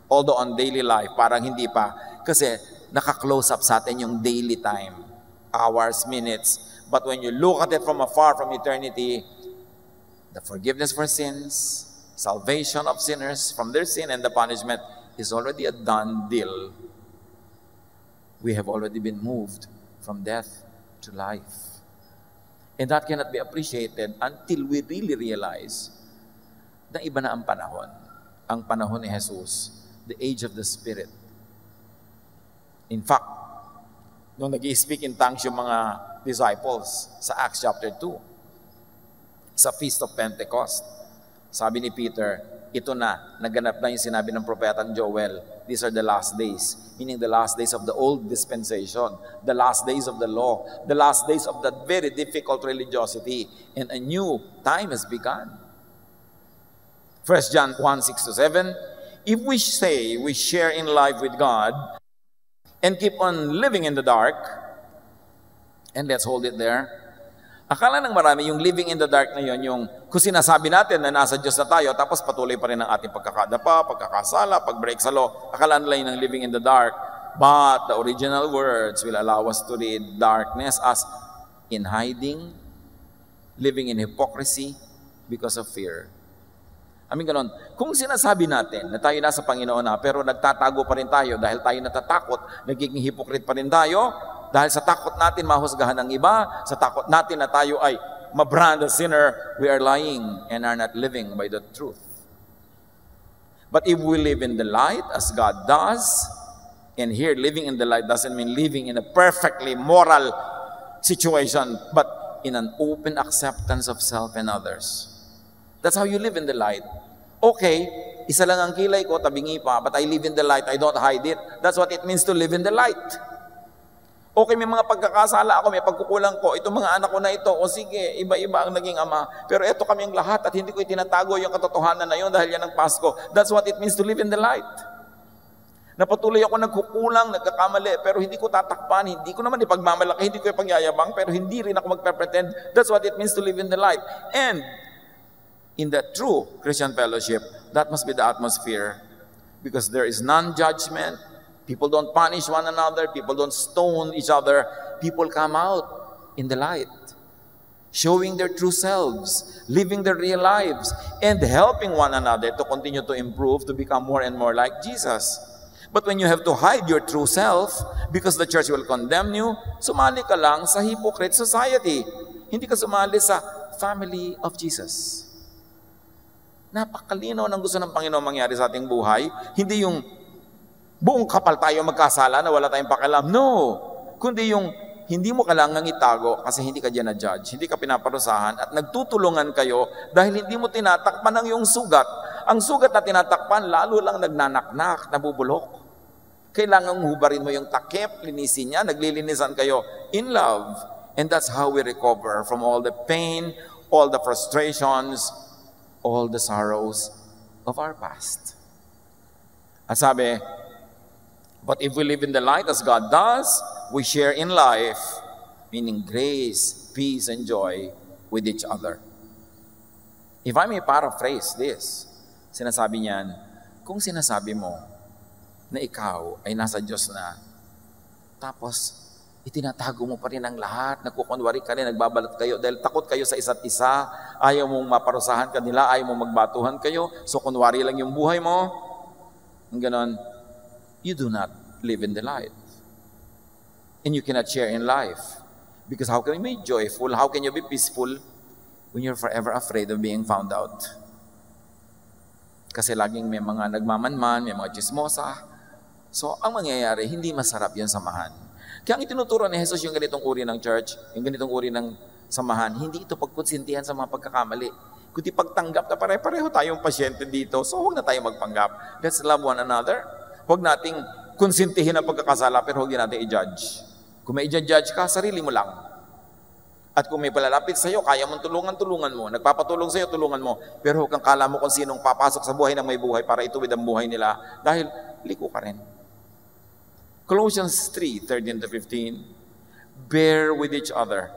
Although on daily life, parang hindi pa. Kasi naka-close up sa atin yung daily time. Hours, minutes. But when you look at it from afar, from eternity, the forgiveness for sins, salvation of sinners from their sin and the punishment is already a done deal. We have already been moved from death to life. And that cannot be appreciated until we really realize na iba na ang panahon. Ang panahon ni Jesus, the age of the Spirit. In fact, nung nag-i-speak in tongues yung mga disciples sa Acts chapter 2, sa Feast of Pentecost, sabi ni Peter, ito na, naganap na yung sinabi ng propetang Joel. These are the last days, meaning the last days of the old dispensation, the last days of the law, the last days of that very difficult religiosity, and a new time has begun. 1 John 1:6-7, if we say we share in life with God and keep on living in the dark, and let's hold it there. Akala ng marami yung living in the dark na yun, yung kung sinasabi natin na nasa Diyos na tayo, tapos patuloy pa rin ang ating pagkakadapa, pagkakasala, pag-break sa law. Akala nila yun ang living in the dark. But the original words will allow us to read darkness as in hiding, living in hypocrisy because of fear. Ganon. Kung sinasabi natin na tayo nasa Panginoon na, pero nagtatago pa rin tayo dahil tayo natatakot, nagiging hypocrite pa rin tayo, dahil sa takot natin mahusgahan ng iba, sa takot natin na tayo ay mabrand a sinner, we are lying and are not living by the truth. But if we live in the light as God does, and here living in the light doesn't mean living in a perfectly moral situation, but in an open acceptance of self and others. That's how you live in the light. Okay, isa lang ang kilay ko, tabingi pa, but I live in the light, I don't hide it. That's what it means to live in the light. Okay, may mga pagkakasala ako, may pagkukulang ko, itong mga anak ko na ito, o sige, iba-iba ang naging ama, pero ito kami ang lahat at hindi ko itinatago yung katotohanan na yun dahil yan ang Pasko. That's what it means to live in the light. Napatuloy ako nagkukulang, nagkakamali, pero hindi ko tatakpan, hindi ko naman ipagmamalaki, hindi ko ipagyayabang, pero hindi rin ako magpe-pretend. That's what it means to live in the light. And in that true Christian fellowship, that must be the atmosphere because there is non-judgment. People don't punish one another. People don't stone each other. People come out in the light, showing their true selves, living their real lives, and helping one another to continue to improve, to become more and more like Jesus. But when you have to hide your true self because the church will condemn you, sumali ka lang sa hypocrite society. Hindi ka sumali sa family of Jesus. Napakalinaw ng gusto ng Panginoon mangyari sa ating buhay. Hindi yung buong kapal tayo magkasala na wala tayong pakialam. No! Kundi yung hindi mo kailangang itago kasi hindi ka dyan na-judge, hindi ka pinaparusahan at nagtutulungan kayo dahil hindi mo tinatakpan ang iyong sugat. Ang sugat na tinatakpan, lalo lang nagnanaknak, nabubulok. Kailangang hubarin mo yung takip, linisin niya, naglilinisan kayo in love. And that's how we recover from all the pain, all the frustrations, all the sorrows of our past. At sabi, but if we live in the light as God does, we share in life, meaning grace, peace, and joy with each other. If I may paraphrase this, sinasabi niyan, kung sinasabi mo na ikaw ay nasa Diyos na, tapos itinatago mo pa rin ang lahat, nagkukunwari ka rin, nagbabalat kayo dahil takot kayo sa isa't isa, ayaw mong maparusahan kanila, ayaw mong magbatuhan kayo, so kunwari lang yung buhay mo, ang ganon, you do not live in the light. And you cannot share in life. Because how can you be joyful? How can you be peaceful when you're forever afraid of being found out? Kasi laging may mga nagmamanman, may mga chismosa. So, ang mangyayari, hindi masarap yung samahan. Kaya ang itinuturo ni Jesus yung ganitong uri ng church, yung ganitong uri ng samahan, hindi ito pagkonsintihan sa mga pagkakamali. Kundi pagtanggap na pare-pareho tayong pasyente dito, so huwag na tayo magpanggap. Let's love one another. Huwag nating konsintihin ang pagkakasala, pero huwag din natin i-judge. Kung may i-judge ka, sarili mo lang. At kung may palalapit sa'yo, kaya mong tulungan mo. Nagpapatulong sa'yo, tulungan mo. Pero huwag kang kala mo kung sinong papasok sa buhay ng may buhay para ituwid ang buhay nila. Dahil liko ka rin. Colossians 3:13-15, bear with each other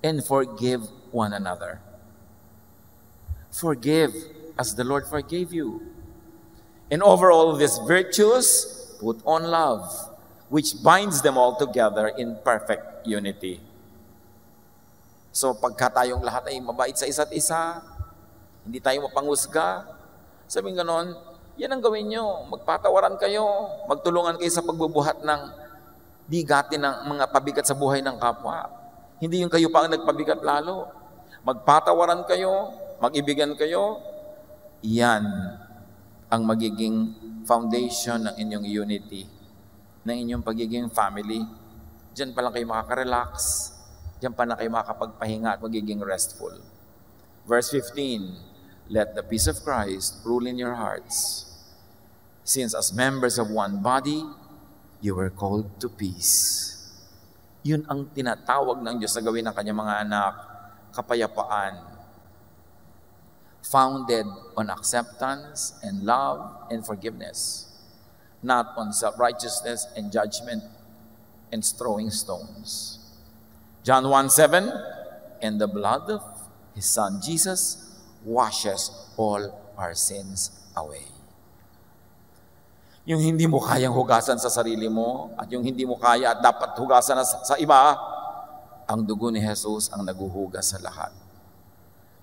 and forgive one another. Forgive as the Lord forgave you. And over all these virtues, put on love, which binds them all together in perfect unity. So pagka tayong lahat ay mabait sa isa't isa, hindi tayo mapangusga, sabing ganon, yan ang gawin nyo. Magpatawaran kayo, magtulungan kayo sa pagbubuhat ng bigatin ng mga pabigat sa buhay ng kapwa. Hindi yung kayo pa ang nagpabigat lalo. Magpatawaran kayo, mag-ibigan kayo, yan ang magiging foundation ng inyong unity, ng inyong pagiging family. Diyan pa lang kayo makaka-relax. Diyan pa lang kayo makakapagpahinga at magiging restful. Verse 15, let the peace of Christ rule in your hearts. Since as members of one body, you were called to peace. Yun ang tinatawag ng Diyos na gawin ng kanyang mga anak, kapayapaan. Founded on acceptance and love and forgiveness, not on self-righteousness and judgment and throwing stones. John 1:7, and the blood of His Son Jesus washes all our sins away. Yung hindi mo kayang hugasan sa sarili mo at yung hindi mo kaya at dapat hugasan sa iba, ang dugo ni Jesus ang naguhugas sa lahat.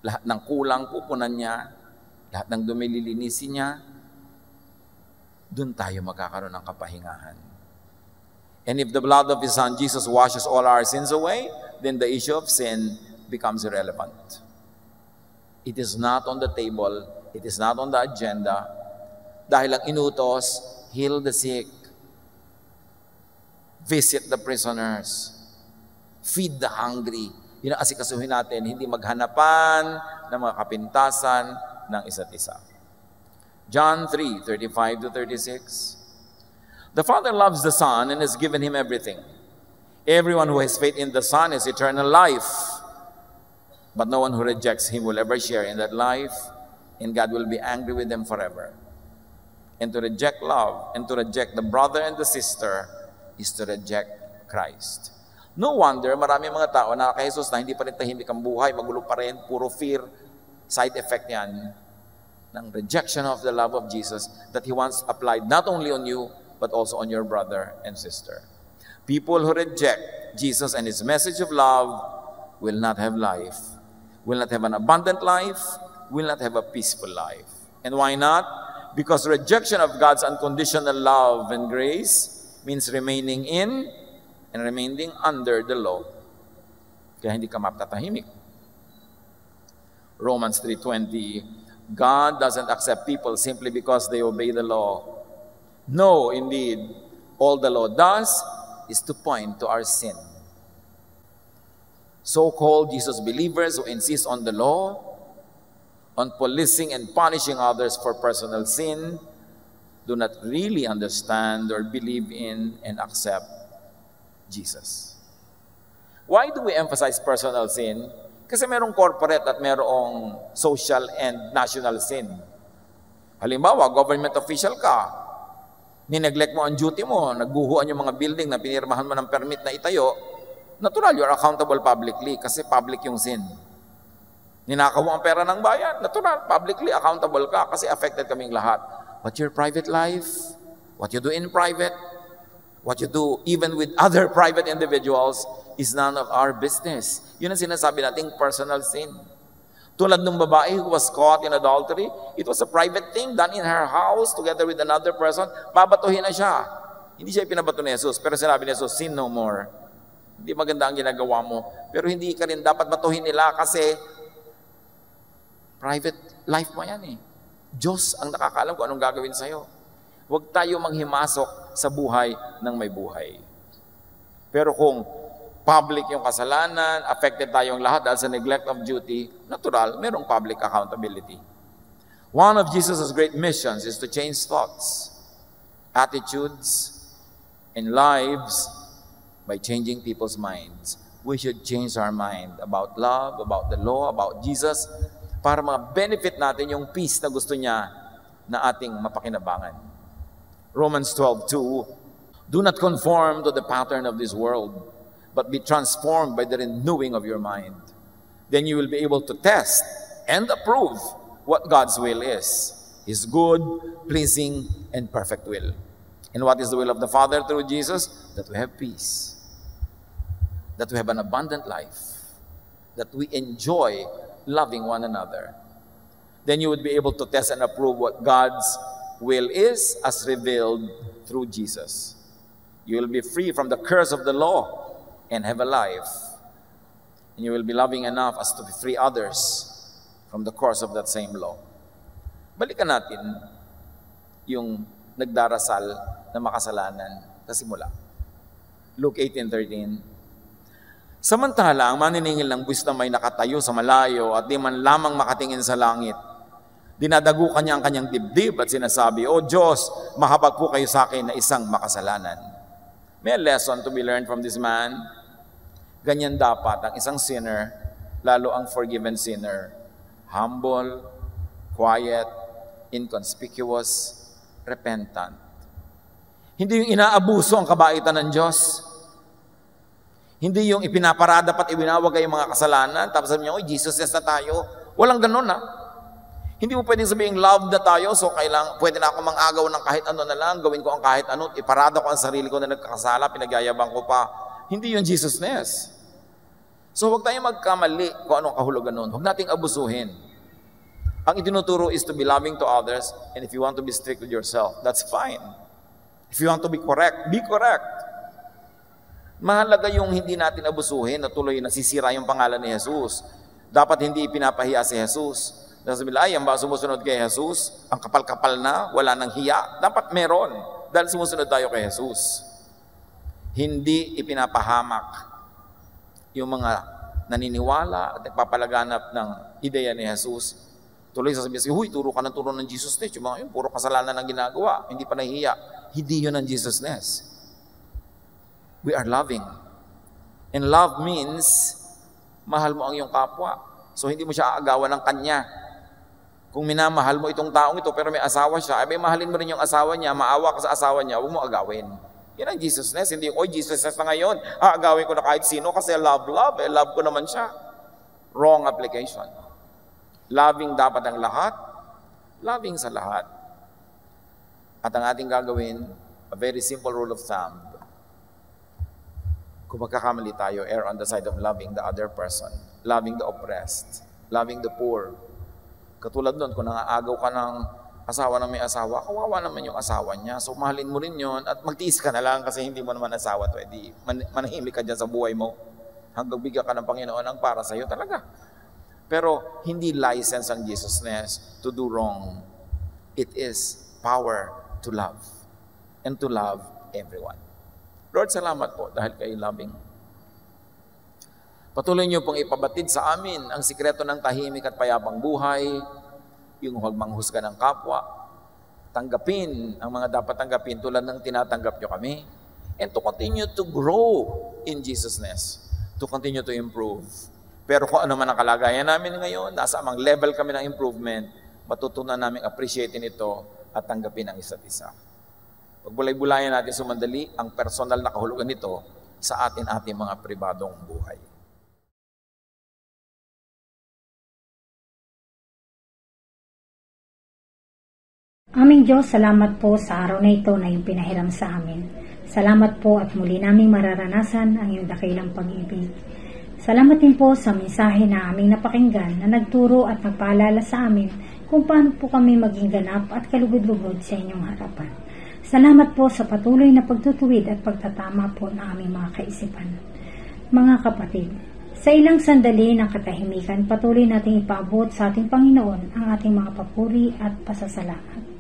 Lahat ng kulang pupunan niya, lahat ng dumi lilinisin niya, doon tayo magkakaroon ng kapahingahan. And if the blood of His Son Jesus washes all our sins away, then the issue of sin becomes irrelevant. It is not on the table, it is not on the agenda, dahil ang inutos, heal the sick, visit the prisoners, feed the hungry. Yun ang asikasuhin natin, hindi maghanapan ng mga kapintasan ng isa't isa. John 3:35-36. The Father loves the Son and has given Him everything. Everyone who has faith in the Son has eternal life. But no one who rejects Him will ever share in that life, and God will be angry with them forever. And to reject love and to reject the brother and the sister is to reject Christ. No wonder, marami mga tao na kay Jesus na hindi pa rin tahimik ang buhay, magulo pa rin, puro fear, side effect yan ng rejection of the love of Jesus that He wants applied not only on you, but also on your brother and sister. People who reject Jesus and His message of love will not have life, will not have an abundant life, will not have a peaceful life. And why not? Because rejection of God's unconditional love and grace means remaining in and remaining under the law. Kaya hindi ka matatahimik. Romans 3:20, God doesn't accept people simply because they obey the law. No, indeed, all the law does is to point to our sin. So-called Jesus believers who insist on the law, on policing and punishing others for personal sin, do not really understand or believe in and accept Jesus. Why do we emphasize personal sin? Kasi merong corporate at merong social and national sin. Halimbawa, government official ka, nineglect mo ang duty mo, nagguhuan yung mga building na pinirmahan mo ng permit na itayo, natural, you're accountable publicly kasi public yung sin. Ninakaw mo ang pera ng bayan, natural, publicly accountable ka kasi affected kaming lahat. But your private life, what you do in private, what you do even with other private individuals is none of our business. Yun ang sinasabi nating personal sin. Tulad ng babae who was caught in adultery, it was a private thing done in her house together with another person. Babatuhin na siya. Hindi siya pinabato ni Jesus, pero sinabi ni Jesus, sin no more. Hindi maganda ang ginagawa mo. Pero hindi ka rin dapat batuhin nila kasi private life mo yan eh. Diyos ang nakakaalam kung anong gagawin sa'yo. Huwag tayo manghimasok sa buhay ng may buhay. Pero kung public yung kasalanan, affected tayong lahat dahil sa neglect of duty, natural, merong public accountability. One of Jesus' great missions is to change thoughts, attitudes, and lives by changing people's minds. We should change our mind about love, about the law, about Jesus, para ma-benefit natin yung peace na gusto niya na ating mapakinabangan. Romans 12:2, do not conform to the pattern of this world, but be transformed by the renewing of your mind. Then you will be able to test and approve what God's will is, His good, pleasing, and perfect will. And what is the will of the Father through Jesus? That we have peace, that we have an abundant life, that we enjoy loving one another. Then you would be able to test and approve what God's will is as revealed through Jesus. You will be free from the curse of the law and have a life. And you will be loving enough as to free others from the curse of that same law. Balikan natin yung nagdarasal na makasalanan sa simula. Luke 18:13. Samantala, ang maniningil ng buwis na may nakatayo sa malayo at di man lamang makatingin sa langit, dinadagukan niya ang kanyang dibdib at sinasabi, O Diyos, mahabag po kayo sa akin na isang makasalanan. May lesson to be learned from this man. Ganyan dapat ang isang sinner, lalo ang forgiven sinner. Humble, quiet, inconspicuous, repentant. Hindi yung inaabuso ang kabaitan ng Diyos. Hindi yung ipinaparada pat iwinawag yung mga kasalanan, tapos sabi niya, Jesus, yes na tayo. Walang ganun ha. Hindi mo pwedeng sabihin, love na tayo, so pwede na ako mang-agaw ng kahit ano na lang, gawin ko ang kahit ano, iparada ko ang sarili ko na nagkakasala, pinagyayabang ko pa. Hindi yung Jesusness. So huwag tayong magkamali kung anong kahulugan nun. Huwag nating abusuhin. Ang itinuturo is to be loving to others, and if you want to be strict with yourself, that's fine. If you want to be correct, be correct. Mahalaga yung hindi natin abusuhin na tuloy nasisira yung pangalan ni Jesus. Dapat hindi ipinapahiya si Jesus. Sabi nila, ay, ang ba sumusunod kay Jesus? Ang kapal-kapal na, wala nang hiya. Dapat meron, dahil sumusunod tayo kay Jesus. Hindi ipinapahamak yung mga naniniwala at nagpapalaganap ng ideya ni Jesus. Tuloy sasabihin siya, huy, turo ka ng turo ng Jesusness. Yung mga yun, puro kasalanan ang ginagawa. Hindi pa nahihiya. Hindi yun ang Jesusness. We are loving. And love means, mahal mo ang iyong kapwa. So, hindi mo siya aagawan ng kanya. Kung minamahal mo itong taong ito, pero may asawa siya, ay may mahalin mo rin yung asawa niya, maawa ka sa asawa niya, huwag mo agawin. Yan ang Jesusness. Hindi, oy, Jesusness na ngayon, aagawin ko na kahit sino kasi love, love ko naman siya. Wrong application. Loving dapat ang lahat, loving sa lahat. At ang ating gagawin, a very simple rule of thumb. Kung magkakamali tayo, err on the side of loving the other person, loving the oppressed, loving the poor. Katulad nun, kung nangaagaw ka ng asawa ng may asawa, kawawa naman yung asawa niya. So mahalin mo rin yun at magtiis ka na lang kasi hindi mo naman asawa to. Edi manahimik ka dyan sa buhay mo hanggang bigyan ka ng Panginoon ang para sa'yo talaga. Pero hindi license ang Jesusness to do wrong. It is power to love and to love everyone. Lord, salamat po dahil kayo loving. Patuloy niyo pong ipabatid sa amin ang sikreto ng tahimik at payapang buhay, yung huwag manghusga ng kapwa, tanggapin ang mga dapat tanggapin tulad ng tinatanggap niyo kami, and to continue to grow in Jesusness, to continue to improve. Pero kung ano man ang kalagayan namin ngayon, nasa amang level kami ng improvement, matutunan namin appreciatein ito at tanggapin ang isa't isa. Pagbulay-bulayan natin sumandali ang personal na kahulugan nito sa ating mga pribadong buhay. Aming Diyos, salamat po sa araw na ito na iyong pinahiram sa amin. Salamat po at muli naming mararanasan ang iyong dakilang pag-ibig. Salamat din po sa mensahe na aming napakinggan na nagturo at nagpaalala sa amin kung paano po kami maging ganap at kalugod-lugod sa inyong harapan. Salamat po sa patuloy na pagtutuwid at pagtatama po ng aming mga kaisipan. Mga kapatid, sa ilang sandali ng katahimikan, patuloy nating ipaabot sa ating Panginoon ang ating mga papuri at pasasalamat.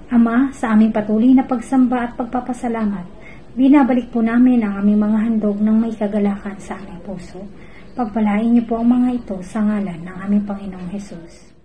Ama, sa aming patuloy na pagsamba at pagpapasalamat, binabalik po namin ang aming mga handog ng may kagalakan sa aming puso. Pagpalain niyo po ang mga ito sa ngalan ng aming Panginoong Hesus.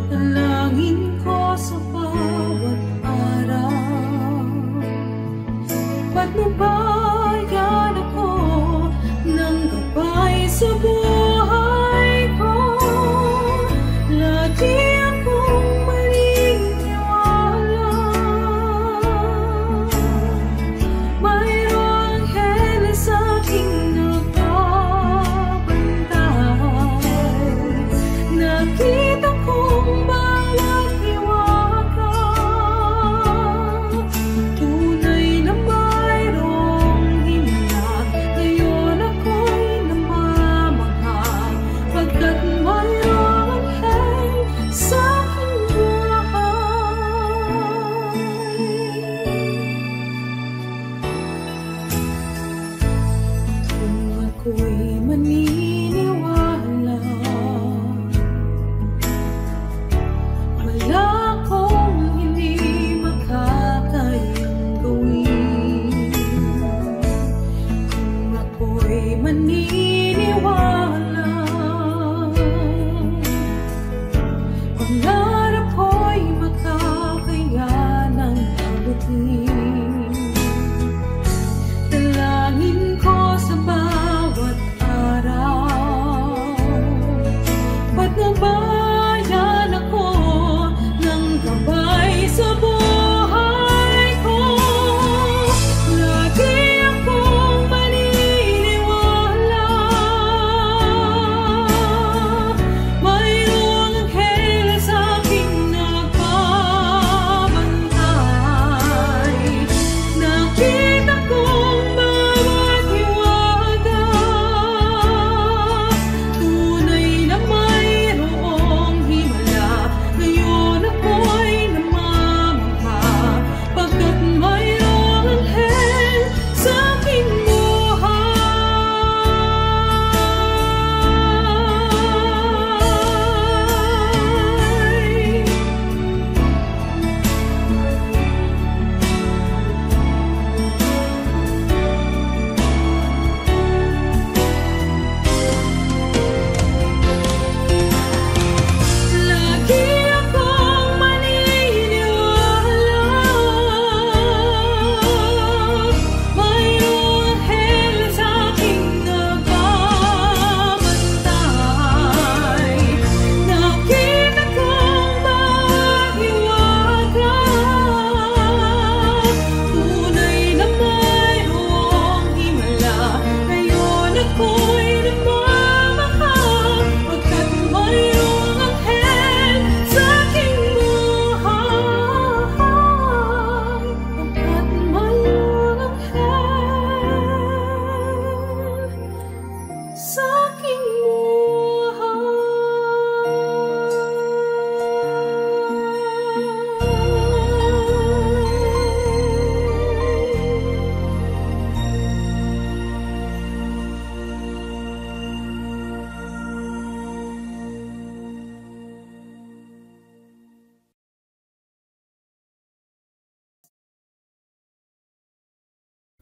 Dalangin ko sa bawat araw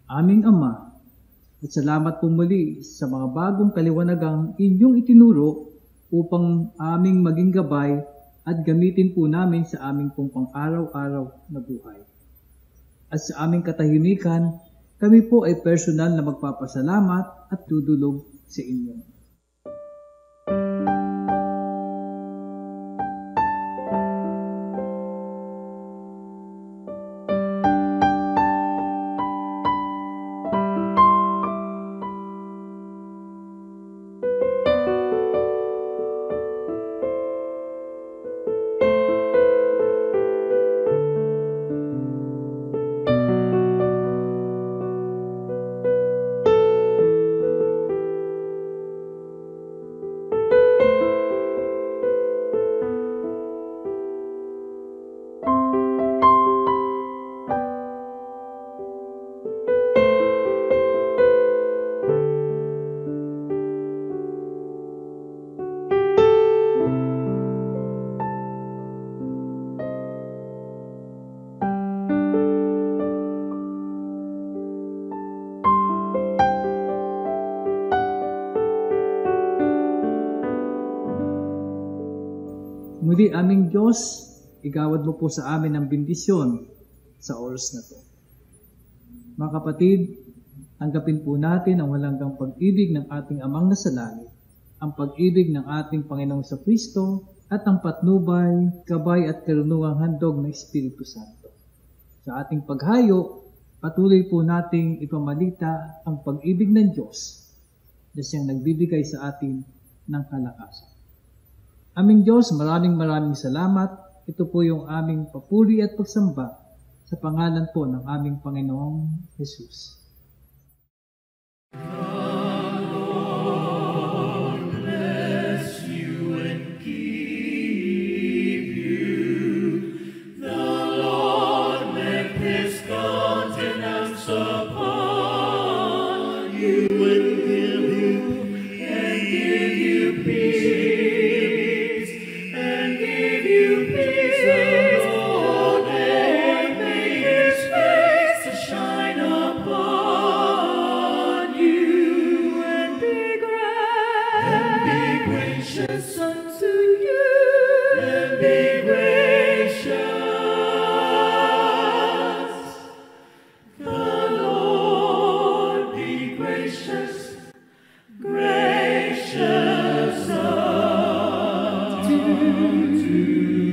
Aming Ama, at salamat po muli sa mga bagong kaliwanagang inyong itinuro upang aming maging gabay at gamitin po namin sa aming pong pang-araw-araw na buhay. At sa aming katahimikan, kami po ay personal na magpapasalamat at dudulog sa inyo. Muli aming Diyos, igawad mo po sa amin ang bendisyon sa oras na to. Mga kapatid, tanggapin po natin ang walang pag-ibig ng ating Amang nasa langit, ang pag-ibig ng ating Panginoong Kristo at ang patnubay, gabay at karunungang handog ng Espiritu Santo. Sa ating paghayo, patuloy po nating ipamalita ang pag-ibig ng Diyos na siyang nagbibigay sa atin ng kalakasan. Aming Diyos, maraming salamat. Ito po yung aming papuri at pagsamba sa pangalan po ng aming Panginoong Jesus. The Lord bless you. gracious unto you, and be gracious. The Lord be gracious, gracious unto you.